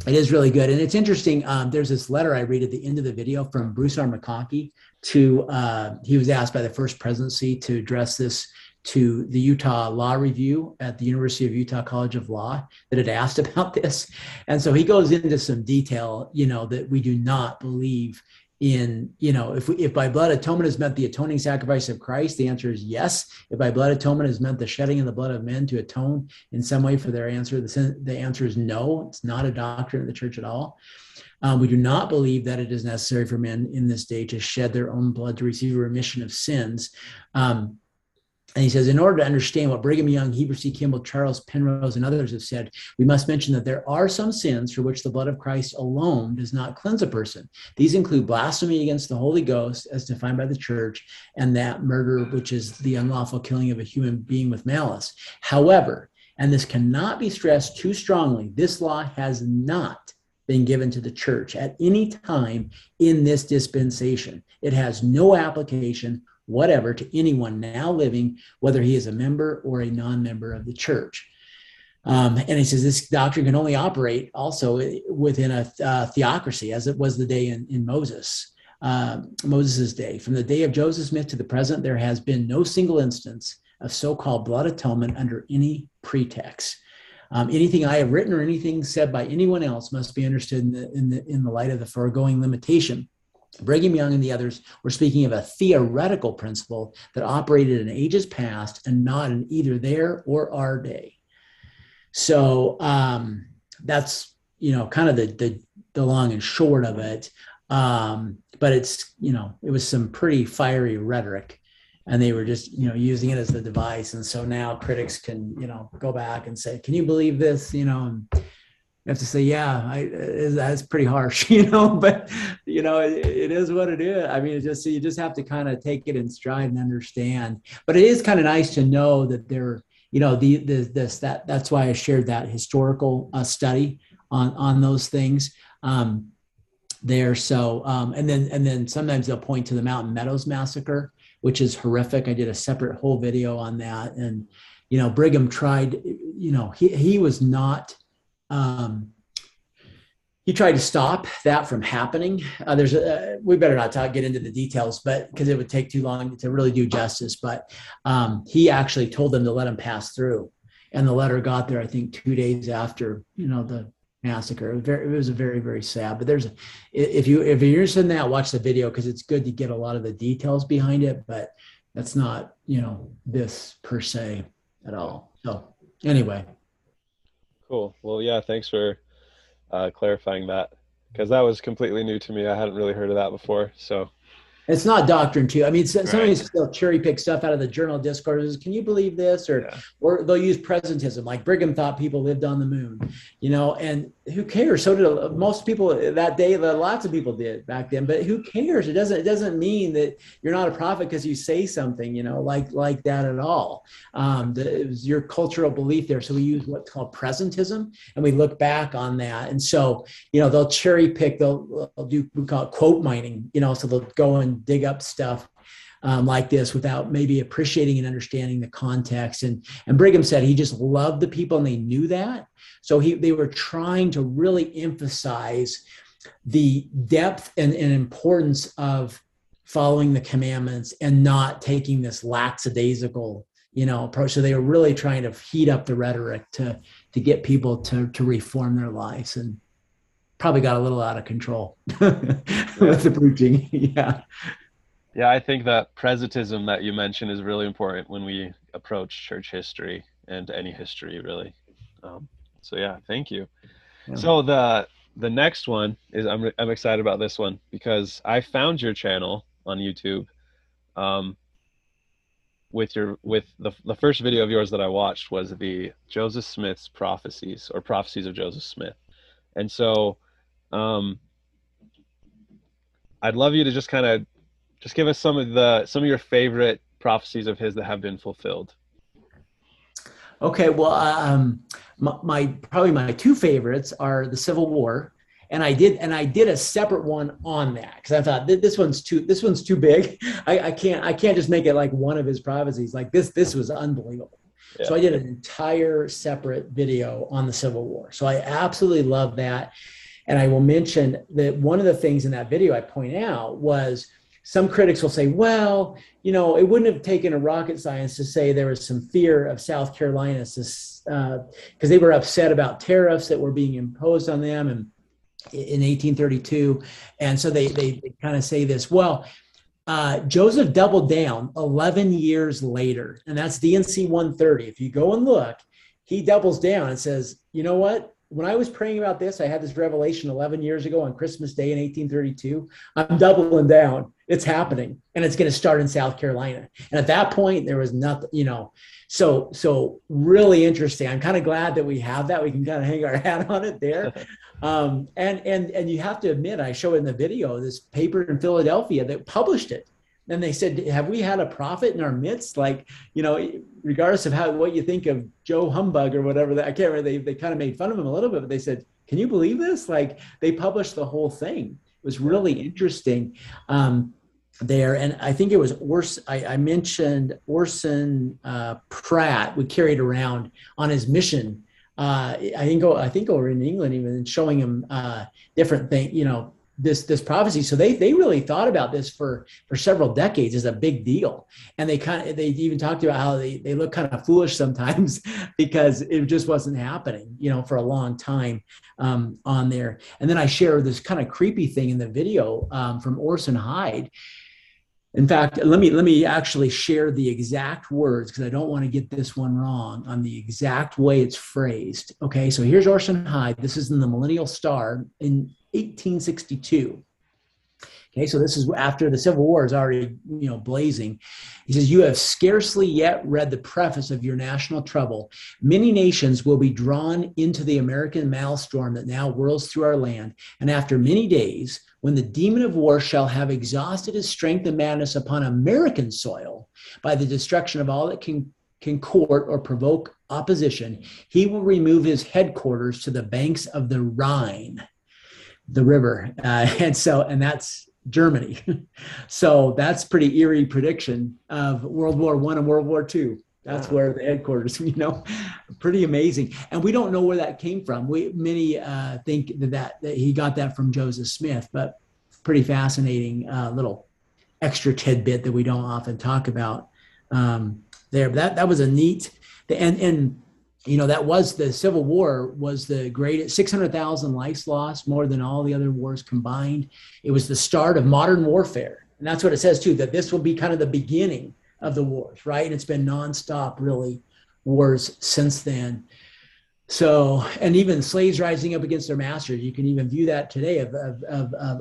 it is really good. And it's interesting. There's this letter I read at the end of the video from Bruce R. McConkie he was asked by the First Presidency to address this to the Utah Law Review at the University of Utah College of Law that had asked about this. And so he goes into some detail, that we do not believe in, if by blood atonement is meant the atoning sacrifice of Christ, the answer is yes. If by blood atonement is meant the shedding of the blood of men to atone in some way for their answer, the answer is no. It's not a doctrine of the church at all. We do not believe that it is necessary for men in this day to shed their own blood to receive a remission of sins. And he says, in order to understand what Brigham Young, Heber C. Kimball, Charles Penrose, and others have said, we must mention that there are some sins for which the blood of Christ alone does not cleanse a person. These include blasphemy against the Holy Ghost, as defined by the church, and that murder, which is the unlawful killing of a human being with malice. However, and this cannot be stressed too strongly, this law has not been given to the church at any time in this dispensation. It has no application whatever to anyone now living, whether he is a member or a non-member of the church. And he says this doctrine can only operate also within a theocracy, as it was the day in Moses's day. From the day of Joseph Smith to the present, there has been no single instance of so-called blood atonement under any pretext. Anything I have written or anything said by anyone else must be understood in the light of the foregoing limitation. Brigham Young and the others were speaking of a theoretical principle that operated in ages past and not in either their or our day. So that's kind of the long and short of it. But it's it was some pretty fiery rhetoric, and they were just using it as the device. And so now critics can go back and say, can you believe this? And you have to say, yeah, that's pretty harsh, but it is what it is. I mean, you just have to kind of take it in stride and understand. But it is kind of nice to know that there, that's why I shared that historical study on those things there. So, and then sometimes they'll point to the Mountain Meadows massacre, which is horrific. I did a separate whole video on that. And, Brigham tried, he was not, he tried to stop that from happening. We better not get into the details, but because it would take too long to really do justice. But he actually told them to let him pass through, and the letter got there, I think, 2 days after the massacre. It was very, very sad. But if you're interested in that, watch the video, because it's good to get a lot of the details behind it. But that's not this per se at all. So anyway. Cool. Well, yeah, thanks for clarifying that, because that was completely new to me. I hadn't really heard of that before. So it's not doctrine too. I mean, somebody still cherry pick stuff out of the Journal of Discourses. Can you believe this? Or they'll use presentism. Like Brigham thought people lived on the moon, and who cares? So did most people that day. Lots of people did back then, but who cares? It doesn't mean that you're not a prophet because you say something, like that at all. It was your cultural belief there. So we use what's called presentism, and we look back on that. And so, they'll cherry pick, they'll do, we call it quote mining, so they'll go and dig up stuff like this without maybe appreciating and understanding the context. And Brigham said he just loved the people, and they knew that. So they were trying to really emphasize the depth and importance of following the commandments and not taking this lackadaisical, approach. So they were really trying to heat up the rhetoric to get people to reform their lives, and probably got a little out of control with the preaching. Yeah. Yeah, I think that presentism that you mentioned is really important when we approach church history and any history really. Um, so yeah, thank you. Yeah. So the next one is I'm excited about this one because I found your channel on YouTube um, with the first video of yours that I watched was the Joseph Smith's prophecies or prophecies of Joseph Smith. And so um, I'd love you to just kind of just give us some of your favorite prophecies of his that have been fulfilled. Okay, well, my probably my two favorites are the Civil War, and I did a separate one on that because I thought this one's too big. I can't just make it like one of his prophecies. Like this was unbelievable. Yeah. So I did an entire separate video on the Civil War. So I absolutely love that. And I will mention that one of the things in that video I point out was some critics will say, well, you know, it wouldn't have taken a rocket science to say there was some fear of South Carolina because they were upset about tariffs that were being imposed on them and in 1832. And so they kind of say this, well, Joseph doubled down 11 years later, and that's DNC 130. If you go and look, he doubles down and says, you know what? When I was praying about this, I had this revelation 11 years ago on Christmas Day in 1832. I'm doubling down. It's happening, and it's going to start in South Carolina. And at that point, there was nothing, you know. So really interesting. I'm kind of glad that we have that. We can kind of hang our hat on it there. And you have to admit, I show in the video this paper in Philadelphia that published it. And they said, have we had a prophet in our midst? Like, you know, regardless of what you think of Joe Humbug or whatever, I can't remember, they kind of made fun of him a little bit, but they said, can you believe this? Like, they published the whole thing. It was really interesting there. And I think it was I mentioned Orson Pratt, we carried around on his mission. I think over in England, even showing him different things, you know, this prophecy. So they really thought about this for several decades as a big deal. And they even talked about how they look kind of foolish sometimes because it just wasn't happening, you know, for a long time on there. And then I share this kind of creepy thing in the video from Orson Hyde. In fact, let me actually share the exact words because I don't want to get this one wrong on the exact way it's phrased. Okay, so here's Orson Hyde. This is in the Millennial Star in 1862. Okay, so this is after the Civil War is already, you know, blazing. He says, you have scarcely yet read the preface of your national trouble. Many nations will be drawn into the American maelstrom that now whirls through our land. And after many days, when the demon of war shall have exhausted his strength and madness upon American soil by the destruction of all that can court or provoke opposition, he will remove his headquarters to the banks of the Rhine, the river. And that's Germany. So that's pretty eerie prediction of World War I and World War II. That's where the headquarters, you know, pretty amazing. And we don't know where that came from. Many think that he got that from Joseph Smith, but pretty fascinating little extra tidbit that we don't often talk about there. But that was a neat, and you know, that was the Civil War was the greatest, 600,000 lives lost, more than all the other wars combined. It was the start of modern warfare. And that's what it says too, that this will be kind of the beginning of the wars, right? And it's been nonstop, really, wars since then. So, and even slaves rising up against their masters, you can even view that today of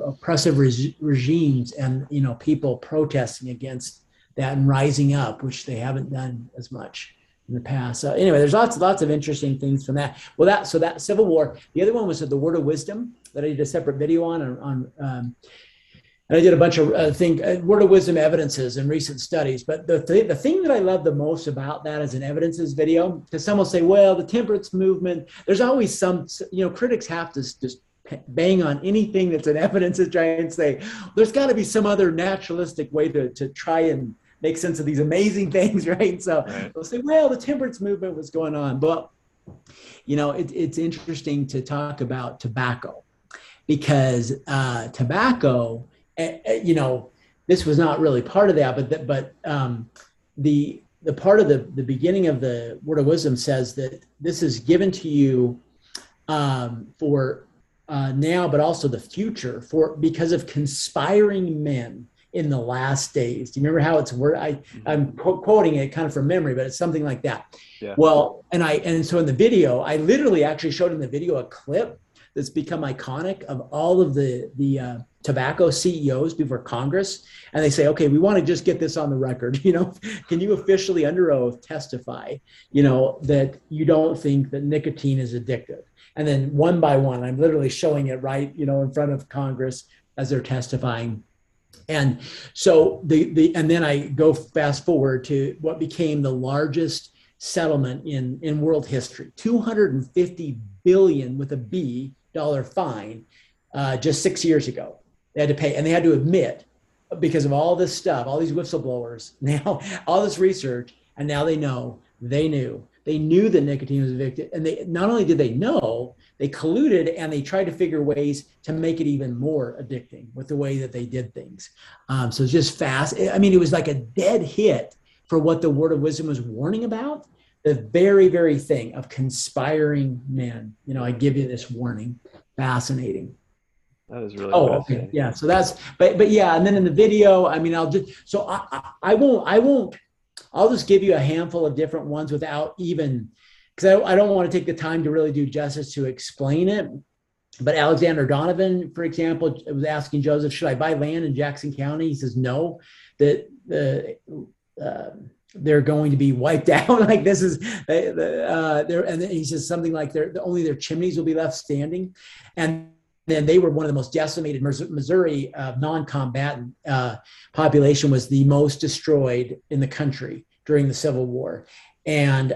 oppressive regimes and, you know, people protesting against that and rising up, which they haven't done as much in the past. So anyway, there's lots of interesting things from that. Well, that Civil War. The other one was the Word of Wisdom that I did a separate video on and I did a bunch of Word of Wisdom evidences and recent studies. But the thing that I love the most about that as an evidences video, because some will say, well, the temperance movement, there's always some, you know, critics have to just bang on anything that's an evidence to try and say, there's got to be some other naturalistic way to try and make sense of these amazing things, right? So they'll say, well, the temperance movement was going on. But, you know, it's interesting to talk about tobacco because tobacco, you know, this was not really part of that, but the part of the beginning of the Word of Wisdom says that this is given to you for now, but also the future because of conspiring men in the last days. Do you remember how it's worded? I'm quoting it kind of from memory, but it's something like that. Yeah. Well, and so in the video, I literally actually showed in the video a clip that's become iconic of all of the tobacco CEOs before Congress. And they say, okay, we want to just get this on the record. Can you officially under oath testify, that you don't think that nicotine is addictive? And then one by one, I'm literally showing it right, in front of Congress as they're testifying. And so and then I go fast forward to what became the largest settlement in world history, 250 billion with a B dollar fine, just 6 years ago. They had to pay, and they had to admit, because of all this stuff, all these whistleblowers, now all this research, and now they knew that nicotine was addictive. And they not only did they know, they colluded and they tried to figure ways to make it even more addicting with the way that they did things. So it's just fast. I mean, it was like a dead hit for what the Word of Wisdom was warning about. The very, very thing of conspiring men. I give you this warning. Fascinating. That is really fascinating. Okay. Yeah. So that's, but yeah. And then in the video, I mean, I'll just give you a handful of different ones without even, because I don't want to take the time to really do justice to explain it. But Alexander Donovan, for example, was asking Joseph, should I buy land in Jackson County? He says, no, that they're going to be wiped out. Like this is, and he says something like only their chimneys will be left standing. And then they were one of the most decimated. Missouri non-combatant population was the most destroyed in the country during the Civil War. And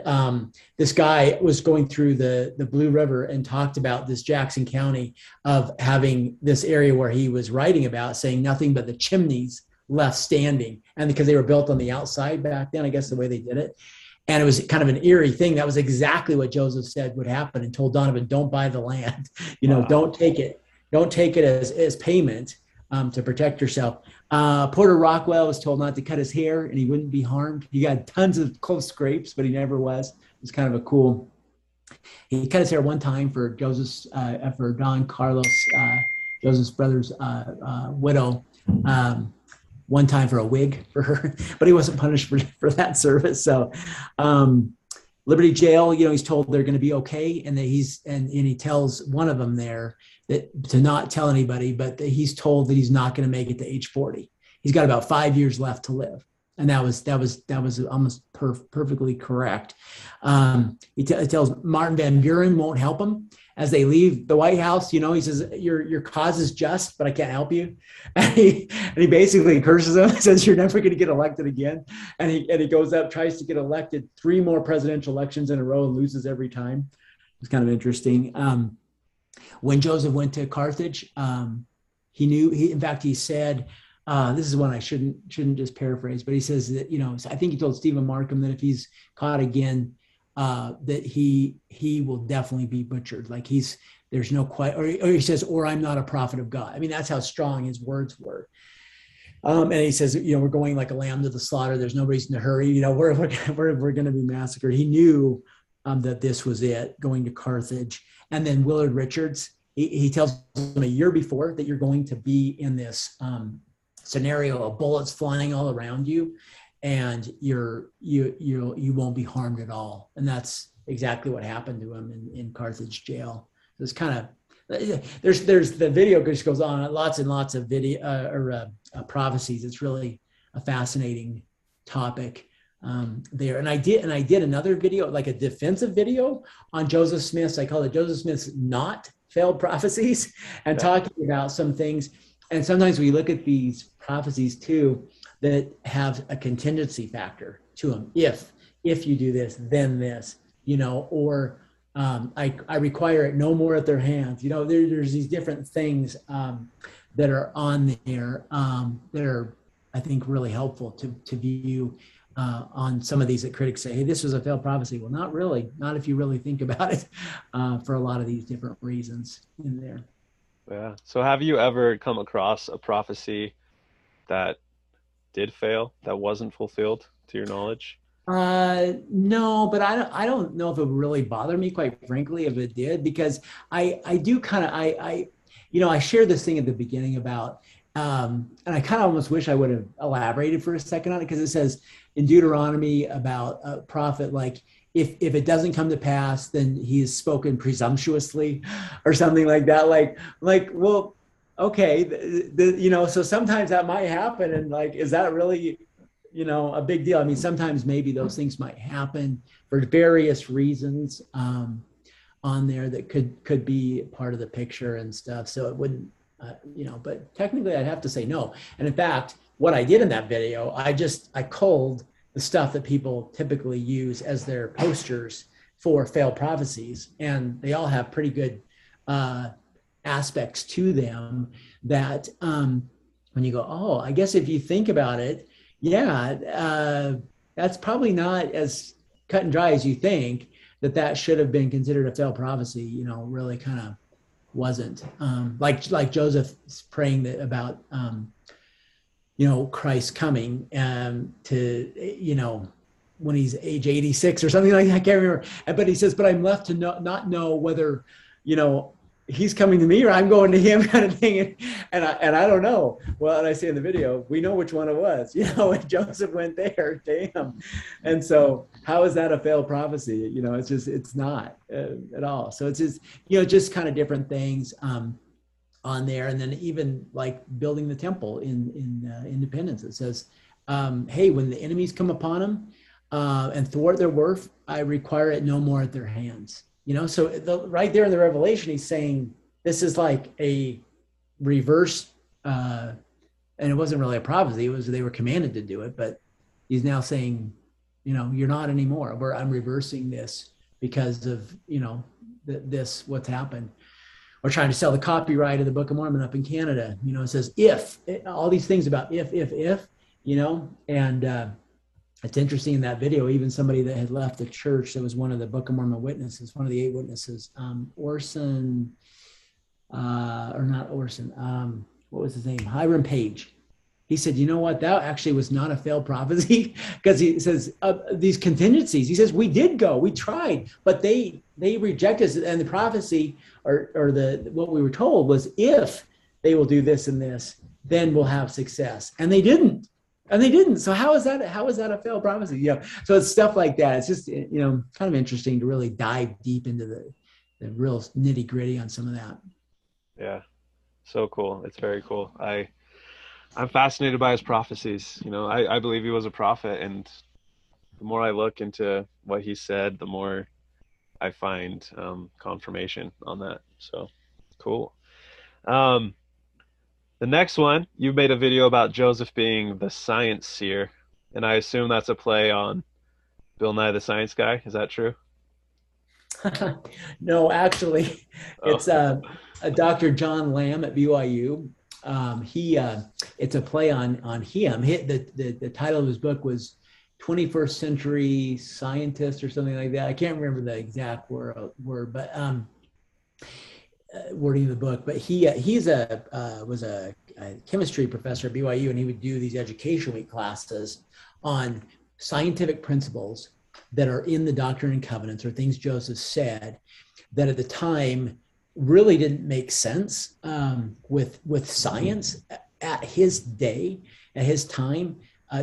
this guy was going through the Blue River and talked about this Jackson County of having this area where he was writing about, saying nothing but the chimneys left standing. And because they were built on the outside back then, I guess the way they did it. And it was kind of an eerie thing. That was exactly what Joseph said would happen, and told Donovan, don't buy the land, wow. Don't take it as payment to protect yourself. Porter Rockwell was told not to cut his hair and he wouldn't be harmed. He got tons of close scrapes, but he never was. It was kind of a cool. He cut his hair one time for for Don Carlos, Joseph's brother's widow. One time for a wig for her, but he wasn't punished for that service. So, Liberty Jail, he's told they're going to be okay, and that he tells one of them there that to not tell anybody, but that he's told that he's not going to make it to age 40. He's got about 5 years left to live, and that was almost perfectly correct. He tells Martin Van Buren won't help him as they leave the White House. He says, your cause is just, but I can't help you. And he basically curses him, says you're never going to get elected again. And he goes up, tries to get elected 3 more presidential elections in a row and loses every time. It's kind of interesting. When Joseph went to Carthage, he knew, in fact, he said, this is one I shouldn't just paraphrase, but he says that, I think he told Stephen Markham that if he's caught again, that he will definitely be butchered. Like there's no quite, or he says, or I'm not a prophet of God. I mean, that's how strong his words were. And he says, we're going like a lamb to the slaughter. There's no reason to hurry. We're going to be massacred. He knew that this was it, going to Carthage. And then Willard Richards, he tells him a year before that you're going to be in this scenario of bullets flying all around you, and you won't be harmed at all. And that's exactly what happened to him in Carthage jail. It's kind of, there's the video just goes on, lots and lots of video prophecies. It's really a fascinating topic there. And I did another video, like a defensive video on Joseph Smith's, I call it Joseph Smith's not failed prophecies, and talking about some things. And sometimes we look at these prophecies too that have a contingency factor to them. If you do this, then this, or I require it no more at their hands. There's these different things that are on there that are, I think, really helpful to view on some of these that critics say, hey, this was a failed prophecy. Well, not really, not if you really think about it, for a lot of these different reasons in there. Yeah. So have you ever come across a prophecy that did fail, that wasn't fulfilled to your knowledge? No, but I don't know if it would really bother me, quite frankly, if it did, because I do kind of, I share this thing at the beginning about And I kind of almost wish I would have elaborated for a second on it, because it says in Deuteronomy about a prophet, like if it doesn't come to pass, then he has spoken presumptuously or something like that. Well, okay, so sometimes that might happen. And like, is that really, a big deal? I mean, sometimes maybe those things might happen for various reasons on there that could be part of the picture and stuff. So it wouldn't, but technically I'd have to say no. And in fact, what I did in that video, I culled the stuff that people typically use as their posters for failed prophecies. And they all have pretty good aspects to them that when you go, oh, I guess if you think about it, yeah, that's probably not as cut and dry as you think, that should have been considered a failed prophecy, really kind of wasn't. Like Joseph praying about Christ coming to when he's age 86 or something like that. I can't remember. But he says, but I'm left to not know whether he's coming to me or I'm going to him, kind of thing. And I don't know. Well, and I say in the video, we know which one it was. When Joseph went there to him. And so how is that a failed prophecy? It's not at all. So it's just kind of different things on there. And then even like building the temple in Independence, it says, hey, when the enemies come upon them and thwart their work, I require it no more at their hands. So right there in the Revelation, he's saying this is like a reverse, and it wasn't really a prophecy. It was, they were commanded to do it, but he's now saying, you're not anymore. I'm reversing this because of, this, what's happened. We're trying to sell the copyright of the Book of Mormon up in Canada. It says, all these things about if, and it's interesting in that video, even somebody that had left the church, that was one of the Book of Mormon witnesses, one of the 8 witnesses, Orson, or not Orson, what was his name? Hiram Page. He said, you know what, that actually was not a failed prophecy, because he says these contingencies, he says, we did go, we tried, but they rejected us. And the prophecy or what we were told was, if they will do this and this, then we'll have success. And they didn't. So how is that a failed prophecy? So it's stuff like that. It's just, kind of interesting to really dive deep into the real nitty gritty on some of that. Yeah. So cool. It's very cool. I'm fascinated by his prophecies. I believe he was a prophet, and the more I look into what he said, the more I find confirmation on that. So cool. The next one, you made a video about Joseph being the science seer, and I assume that's a play on Bill Nye the Science Guy. Is that true? No, actually, it's a Dr. John Lamb at BYU. It's a play on him. The title of his book was 21st Century Scientist or something like that. I can't remember the exact word, but wording of the book. But he was a chemistry professor at BYU, and he would do these education week classes on scientific principles that are in the Doctrine and Covenants, or things Joseph said that at the time really didn't make sense with science at his day, at his time,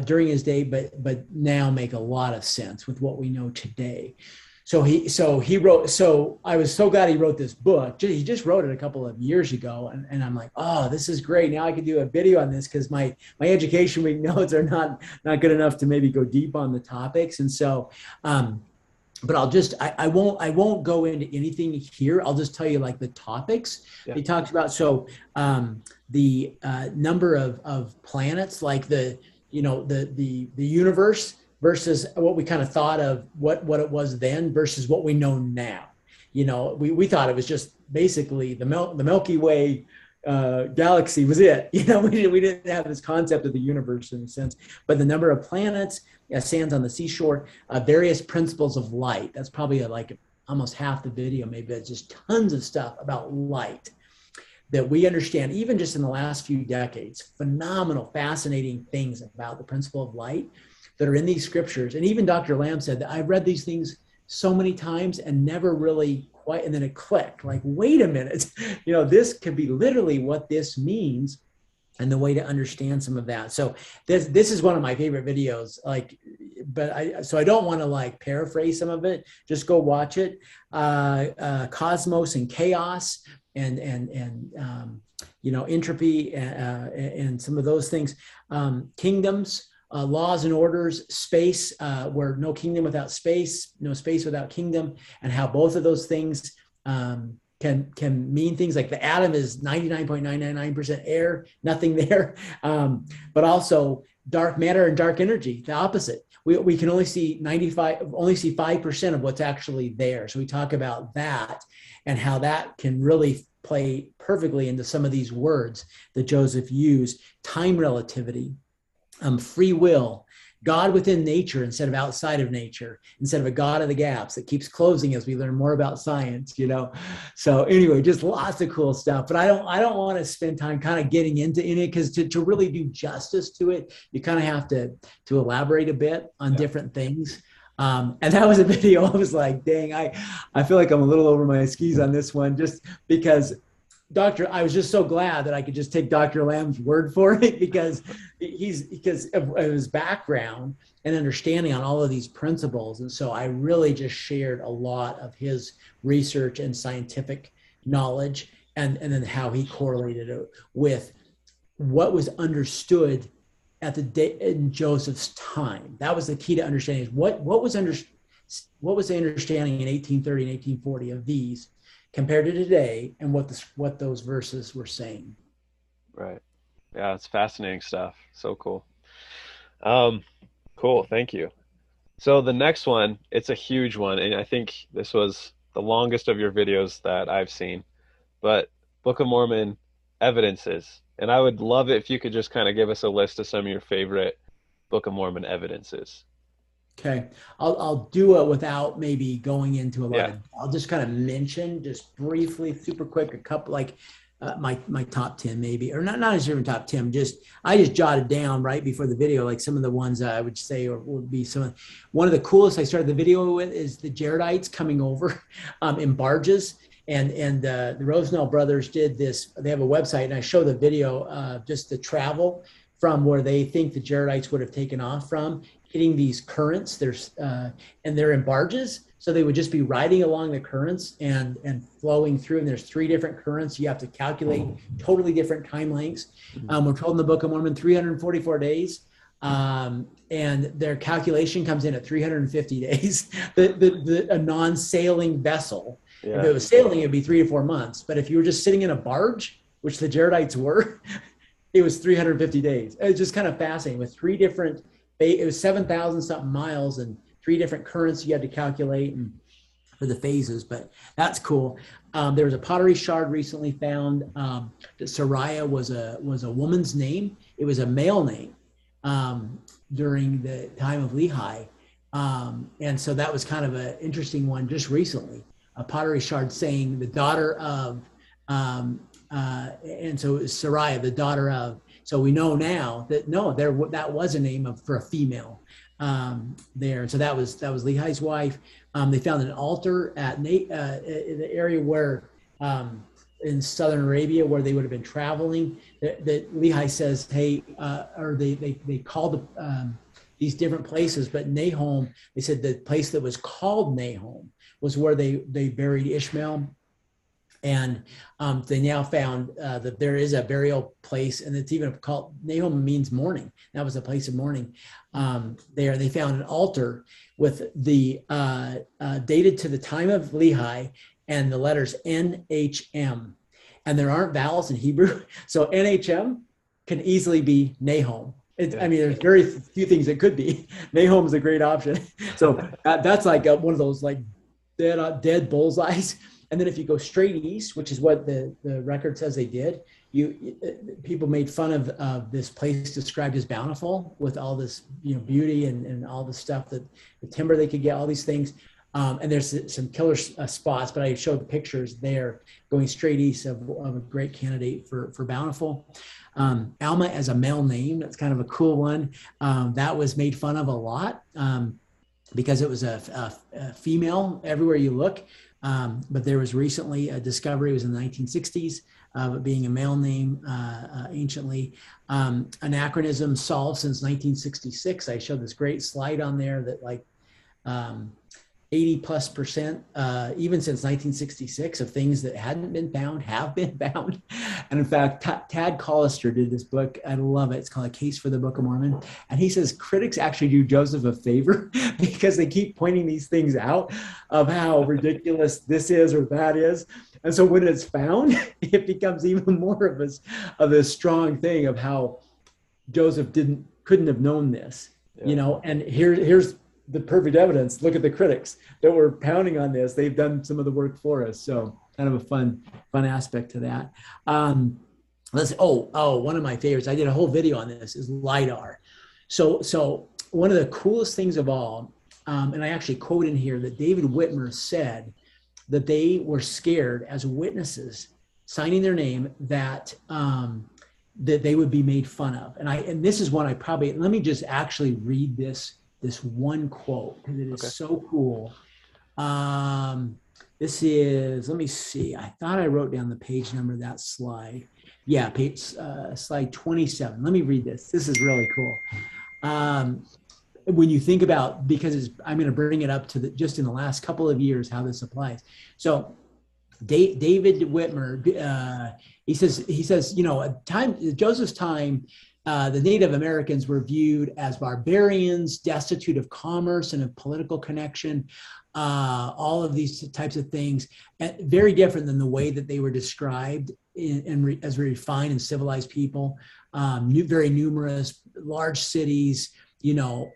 during his day, but now make a lot of sense with what we know today. So he wrote. So I was so glad he wrote this book. He just wrote it a couple of years ago, and I'm like, oh, this is great. Now I can do a video on this, because my education week notes are not good enough to maybe go deep on the topics. And so, but I won't go into anything here. I'll just tell you like the topics he talks about. So the number of planets, like the universe, versus what we kind of thought of what it was then versus what we know now. We thought it was just basically the Milky Way galaxy was it. We didn't have this concept of the universe in a sense, but the number of planets, sands on the seashore, various principles of light. That's probably like almost half the video, maybe. It's just tons of stuff about light that we understand, even just in the last few decades. Phenomenal, fascinating things about the principle of light that are in these scriptures. And even Dr. Lamb said that I've read these things so many times and never really quite, and then it clicked, like, wait a minute, this could be literally what this means. and the way to understand some of that. So this is one of my favorite videos. Like, but I don't want to like paraphrase some of it. Just go watch it. Cosmos and chaos and entropy and some of those things. Kingdoms, laws and orders, space, where no kingdom without space, no space without kingdom, and how both of those things can mean things like the atom is 99.999% air, nothing there, but also dark matter and dark energy, the opposite. We can only see 5% of what's actually there. So we talk about that and how that can really play perfectly into some of these words that Joseph used: time relativity, free will, God within nature instead of outside of nature, instead of a God of the gaps that keeps closing as we learn more about science, So anyway, just lots of cool stuff. But I don't want to spend time kind of getting into it, because to really do justice to it, you kind of have to elaborate a bit on different things. And that was a video I was like, dang, I feel like I'm a little over my skis on this one, just because I was just so glad that I could just take Dr. Lamb's word for it, because of his background and understanding on all of these principles. And so I really just shared a lot of his research and scientific knowledge, and then how he correlated it with what was understood at the day in Joseph's time. That was the key to understanding, is what was the understanding in 1830 and 1840 of these compared to today, and what those verses were saying. Right. Yeah, it's fascinating stuff. So cool. Cool. Thank you. So the next one, it's a huge one, and I think this was the longest of your videos that I've seen, but Book of Mormon evidences. And I would love it if you could just kind of give us a list of some of your favorite Book of Mormon evidences. Okay, I'll do it without maybe going into a lot. I'll just kind of mention, just briefly, super quick, a couple, like my top 10 maybe, or not even top 10. I just jotted down right before the video, like some of the ones I would say, or would be one of the coolest I started the video with is the Jaredites coming over in barges. And the Rosenell brothers did this. They have a website, and I show the video, just the travel from where they think the Jaredites would have taken off from, hitting these currents. And they're in barges, so they would just be riding along the currents and flowing through. And there's 3 different currents. You have to calculate totally different time lengths. We're told in the Book of Mormon 344 days. And their calculation comes in at 350 days. A non-sailing vessel. Yeah. If it was sailing, it'd be 3 to 4 months. But if you were just sitting in a barge, which the Jaredites were, it was 350 days. It's just kind of fascinating with 3 different. It was 7,000 something miles and 3 different currents you had to calculate for the phases. But that's cool. There was a pottery shard recently found that Sariah was a woman's name. It was a male name during the time of Lehi, and so that was kind of an interesting one just recently. A pottery shard saying the daughter of, and so it was Sariah, the daughter of. So we know now that that was a name for a female there. So that was Lehi's wife. They found an altar in the area where in southern Arabia where they would have been traveling. That Lehi says, hey, or they called these different places, but Nahom. They said the place that was called Nahom was where they buried Ishmael. And they now found that there is a burial place, and it's even called, Nahom means mourning. That was a place of mourning there. They found an altar with the dated to the time of Lehi and the letters NHM. And there aren't vowels in Hebrew. So NHM can easily be Nahom. I mean, there's very few things it could be. Nahom is a great option. So that's like one of those like dead bullseyes. And then if you go straight east, which is what the record says they did, people made fun of this place described as bountiful with all this beauty and all the stuff, that the timber they could get, all these things. And there's some killer spots, but I showed pictures there going straight east of a great candidate for bountiful. Alma as a male name, that's kind of a cool one. That was made fun of a lot because it was a female everywhere you look. But there was recently a discovery, it was in the 1960s, of it being a male name anciently. Anachronism solved since 1966. I showed this great slide on there that like 80+%, even since 1966, of things that hadn't been found have been found. And in fact, Tad Collister did this book. I love it. It's called A Case for the Book of Mormon. And he says critics actually do Joseph a favor because they keep pointing these things out of how ridiculous this is or that is. And so when it's found, it becomes even more of a strong thing of how Joseph couldn't have known this, you know. And here's the perfect evidence. Look at the critics that were pounding on this. They've done some of the work for us. So kind of a fun aspect to that. One of my favorites, I did a whole video on this, is LiDAR. So one of the coolest things of all, and I actually quote in here that David Whitmer said that they were scared as witnesses signing their name that that they would be made fun of. And this is one let me just actually read this one quote because it is so cool. This is, let me see. I thought I wrote down the page number of that slide. Yeah, slide 27. Let me read this. This is really cool. When you think about, because I'm going to bring it up to just in the last couple of years, how this applies. So David Whitmer, he says, you know, Joseph's time, the Native Americans were viewed as barbarians, destitute of commerce and of political connection, all of these types of things, very different than the way that they were described as refined and civilized people, very numerous, large cities, you know,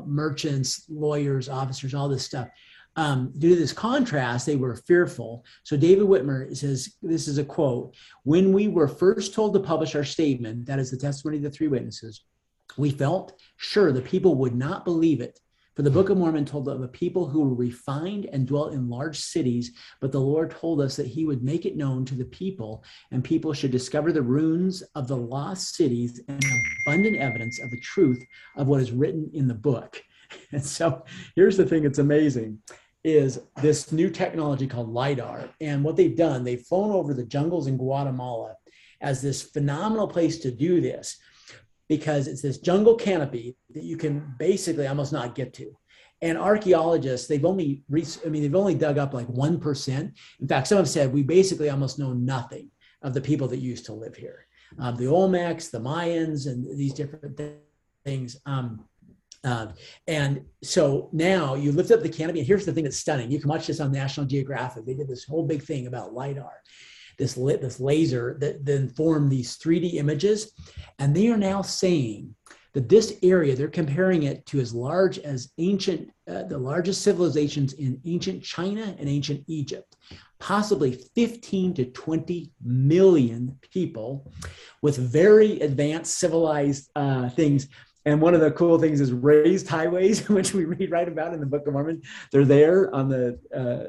merchants, lawyers, officers, all this stuff. Due to this contrast, they were fearful. So David Whitmer says, this is a quote, "When we were first told to publish our statement, that is the testimony of the three witnesses, we felt sure the people would not believe it. For the Book of Mormon told of a people who were refined and dwelt in large cities, but the Lord told us that he would make it known to the people, and people should discover the ruins of the lost cities and abundant evidence of the truth of what is written in the book." And so here's the thing that's amazing, is this new technology called LiDAR. And what they've done, they've flown over the jungles in Guatemala as this phenomenal place to do this, because it's this jungle canopy that you can basically almost not get to. And archaeologists, they've only dug up like 1%. In fact, some have said we basically almost know nothing of the people that used to live here. The Olmecs, the Mayans, and these different things. And so now you lift up the canopy, and here's the thing that's stunning. You can watch this on National Geographic. They did this whole big thing about LiDAR, this laser that then formed these 3D images. And they are now saying that this area, they're comparing it to as large as the largest civilizations in ancient China and ancient Egypt, possibly 15 to 20 million people with very advanced civilized things. And one of the cool things is raised highways, which we read about in the Book of Mormon. They're there on the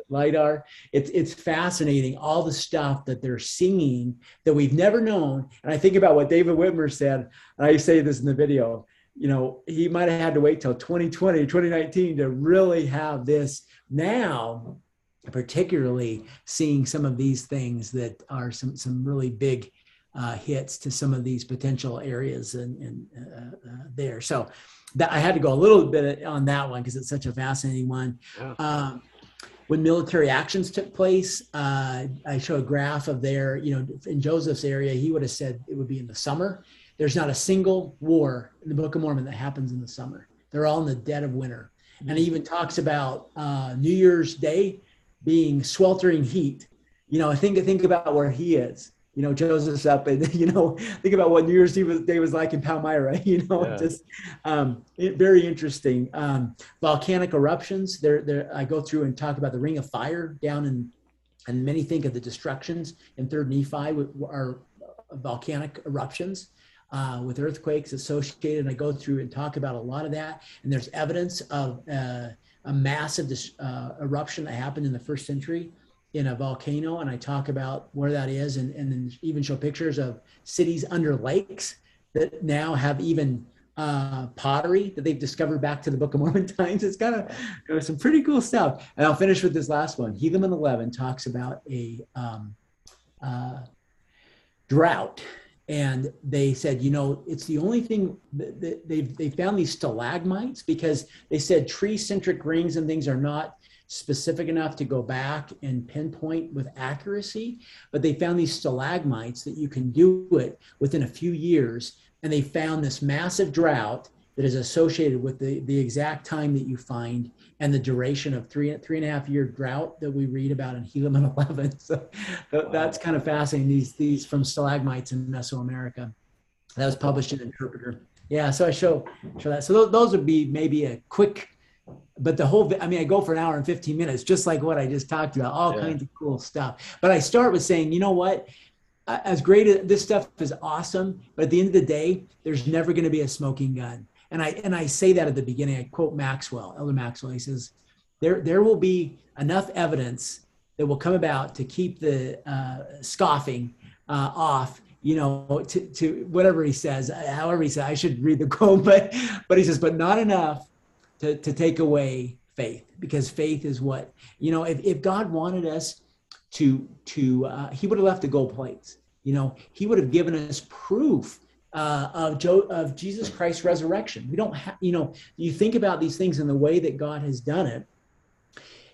LiDAR. It's fascinating, all the stuff that they're seeing that we've never known. And I think about what David Whitmer said, and I say this in the video, you know, he might have had to wait till 2020, 2019 to really have this. Now, particularly seeing some of these things that are some really big hits to some of these potential areas and there. So that I had to go a little bit on that one because it's such a fascinating one. Yeah. When military actions took place, I show a graph of there, you know, in Joseph's area, he would have said it would be in the summer. There's not a single war in the Book of Mormon that happens in the summer. They're all in the dead of winter. Mm-hmm. And he even talks about New Year's Day being sweltering heat. You know, think about where he is. You know, Joseph's up, and you know, think about what New Year's Day was like in Palmyra. You know, yeah. Just very interesting. Volcanic eruptions. There, I go through and talk about the Ring of Fire down in, and many think of the destructions in 3rd Nephi are volcanic eruptions with earthquakes associated. And I go through and talk about a lot of that. And there's evidence of a massive eruption that happened in the 1st century in a volcano, and I talk about where that is, and then even show pictures of cities under lakes that now have even pottery that they've discovered back to the Book of Mormon times. It's got some pretty cool stuff. And I'll finish with this last one. Helaman 11 talks about a drought. And they said, it's the only thing that they found these stalagmites, because they said tree-centric rings and things are not specific enough to go back and pinpoint with accuracy. But they found these stalagmites that you can do it within a few years. And they found this massive drought that is associated with the exact time that you find and the duration of three and a half year drought that we read about in Helaman 11. So that's kind of fascinating. These from stalagmites in Mesoamerica. That was published in Interpreter. Yeah, so I show that. So those would be maybe a quick, but I go for an hour and 15 minutes, just like what I just talked about, all kinds of cool stuff. But I start with saying, you know what? As great as this stuff is awesome, but at the end of the day, there's never going to be a smoking gun. And I say that at the beginning. I quote Elder Maxwell. He says, there will be enough evidence that will come about to keep the scoffing off, to whatever he says, however he says. I should read the quote, but he says, but not enough to take away faith, because faith is what, if God wanted us to he would have left the gold plates. He would have given us proof of Jesus Christ's resurrection. We don't have, you think about these things in the way that God has done it.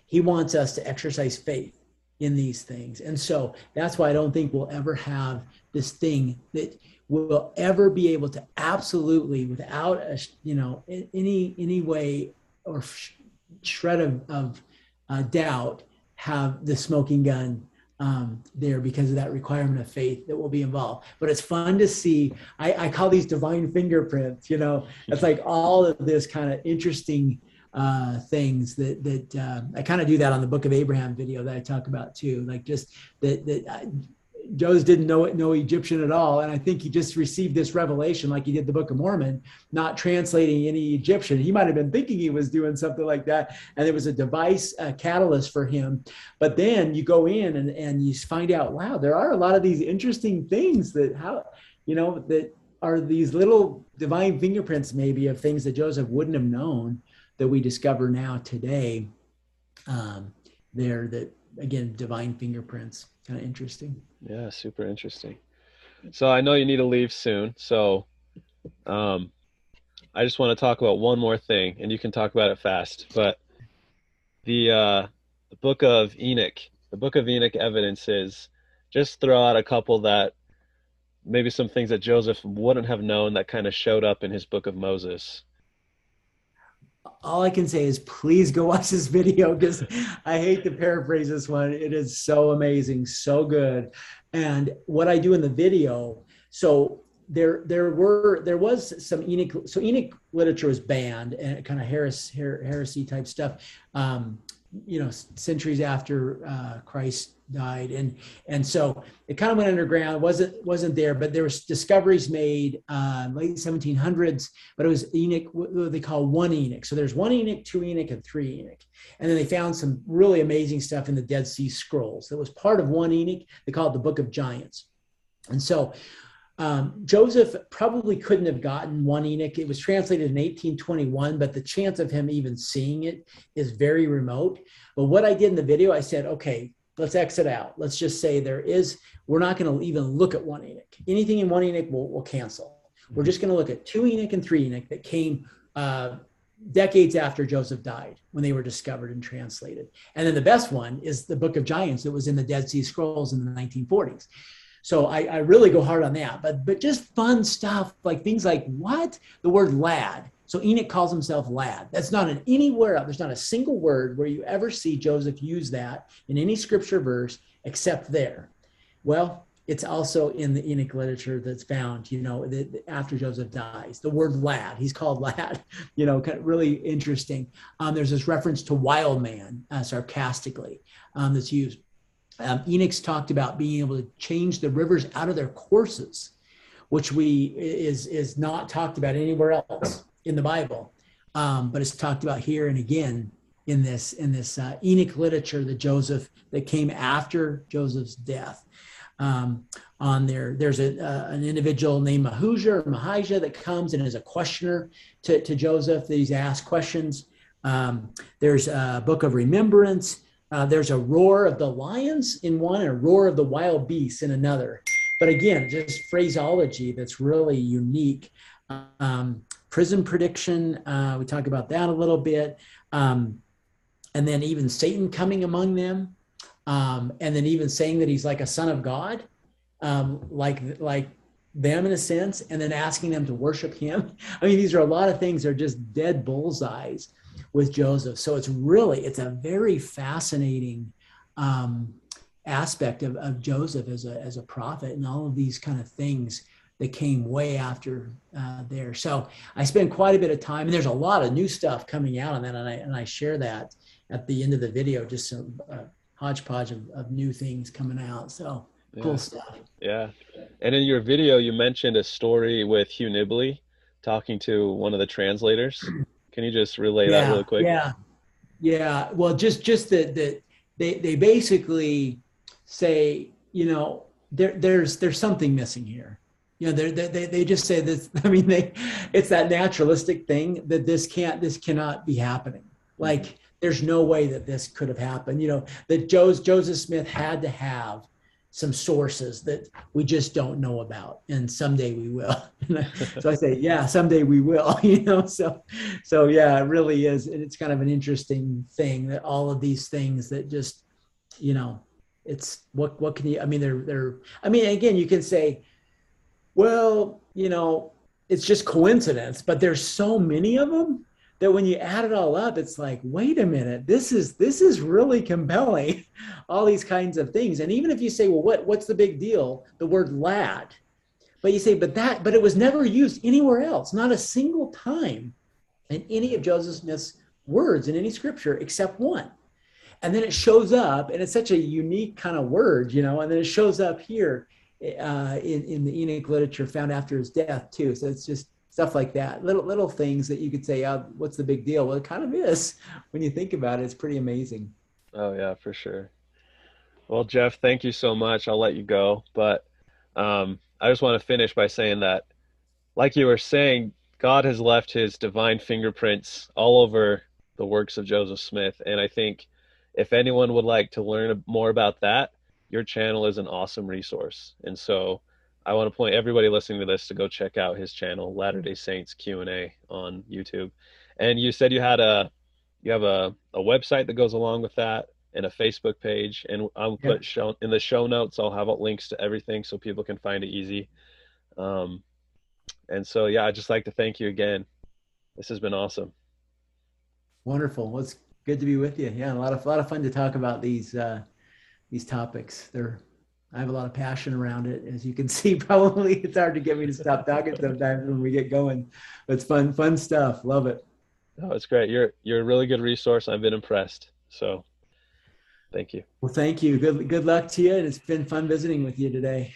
He wants us to exercise faith in these things. And so that's why I don't think we'll ever have this thing that will ever be able to absolutely, without any way or shred of doubt, have the smoking gun there, because of that requirement of faith that will be involved. But it's fun to see. I call these divine fingerprints. It's like all of this kind of interesting things that I kind of do that on the Book of Abraham video that I talk about too. Like just that Joseph didn't know Egyptian at all, and I think he just received this revelation like he did the Book of Mormon, not translating any Egyptian. He might have been thinking he was doing something like that, and there was a device, a catalyst for him. But then you go in and you find out, wow, there are a lot of these interesting things that that are these little divine fingerprints maybe of things that Joseph wouldn't have known that we discover now today. That, again, divine fingerprints. Kind of interesting. Yeah, super interesting. So I know you need to leave soon. So I just want to talk about one more thing, and you can talk about it fast. But the Book of Enoch, the Book of Enoch evidences, just throw out a couple that maybe some things that Joseph wouldn't have known that kind of showed up in his Book of Moses. All I can say is please go watch this video, because I hate to paraphrase this one. It is so amazing, so good. And what I do in the video, so there was some Enoch. So Enoch literature was banned and kind of heresy type stuff. Centuries after Christ died, and so it kind of went underground. wasn't there, but there was discoveries made late 1700s. But it was Enoch, what they call one Enoch. So there's one Enoch, two Enoch, and three Enoch. And then they found some really amazing stuff in the Dead Sea Scrolls that was part of one Enoch. They call it the Book of Giants. And so Joseph probably couldn't have gotten one Enoch. It was translated in 1821, but the chance of him even seeing it is very remote. But what I did in the video, I said, okay, let's exit out. Let's just say we're not going to even look at one Enoch. Anything in one Enoch we'll cancel. We're just going to look at two Enoch and three Enoch that came decades after Joseph died, when they were discovered and translated. And then the best one is the Book of Giants that was in the Dead Sea Scrolls in the 1940s. So I really go hard on that, but just fun stuff, like things like the word lad. So Enoch calls himself lad. That's not in anywhere else. There's not a single word where you ever see Joseph use that in any scripture verse except there. Well, it's also in the Enoch literature that's found, after Joseph dies. The word lad, he's called lad, kind of really interesting. There's this reference to wild man, sarcastically, that's used. Enoch's talked about being able to change the rivers out of their courses, which is not talked about anywhere else in the Bible, but it's talked about here and again in this Enoch literature that came after Joseph's death. um, on there. There's an individual named Mahijah that comes and is a questioner to Joseph. These ask questions. There's a book of remembrance. There's a roar of the lions in one and a roar of the wild beasts in another. But again, just phraseology that's really unique. Prison prediction, we talk about that a little bit. And then even Satan coming among them. And then even saying that he's like a son of God, like them in a sense, and then asking them to worship him. I mean, these are a lot of things that are just dead bullseyes with Joseph. So it's a very fascinating aspect of Joseph as a prophet, and all of these kind of things that came way after there. So I spend quite a bit of time, and there's a lot of new stuff coming out on that, and I share that at the end of the video, just some hodgepodge of new things coming out. So cool stuff. Yeah. And in your video, you mentioned a story with Hugh Nibley talking to one of the translators. Can you just relay that really quick? Yeah. Well, just that they basically say, there's something missing here. They just say this. I mean, it's that naturalistic thing that this cannot be happening. Like, there's no way that this could have happened. That Joseph Smith had to have some sources that we just don't know about, and someday we will. So I say, yeah, someday we will. So yeah, it really is, and it's kind of an interesting thing that all of these things that just, it's what can you? I mean, they're. I mean, again, you can say, well, it's just coincidence, but there's so many of them that when you add it all up, it's like, wait a minute, this is really compelling, all these kinds of things. And even if you say, well, what's the big deal? The word lad. But you say, but it was never used anywhere else, not a single time in any of Joseph Smith's words in any scripture except one. And then it shows up, and it's such a unique kind of word, and then it shows up here in the Enoch literature found after his death too. So it's just stuff like that, little things that you could say, what's the big deal? Well, it kind of is when you think about it. It's pretty amazing. Oh yeah, for sure. Well, Jeff, thank you so much. I'll let you go, but I just want to finish by saying that, like you were saying, God has left his divine fingerprints all over the works of Joseph Smith. And I think if anyone would like to learn more about that, your channel is an awesome resource. And so I want to point everybody listening to this to go check out his channel, Latter-day Saints Q&A on YouTube. And you said you have a website that goes along with that, and a Facebook page, and I'll put in the show notes, I'll have links to everything so people can find it easy. And so, yeah, I'd just like to thank you again. This has been awesome. Wonderful. Well, it's good to be with you. Yeah, a lot of fun to talk about these topics. I have a lot of passion around it. As you can see, probably it's hard to get me to stop talking sometimes when we get going. But it's fun stuff. Love it. Oh, it's great. You're a really good resource. I've been impressed. So thank you. Well, thank you. Good luck to you. And it's been fun visiting with you today.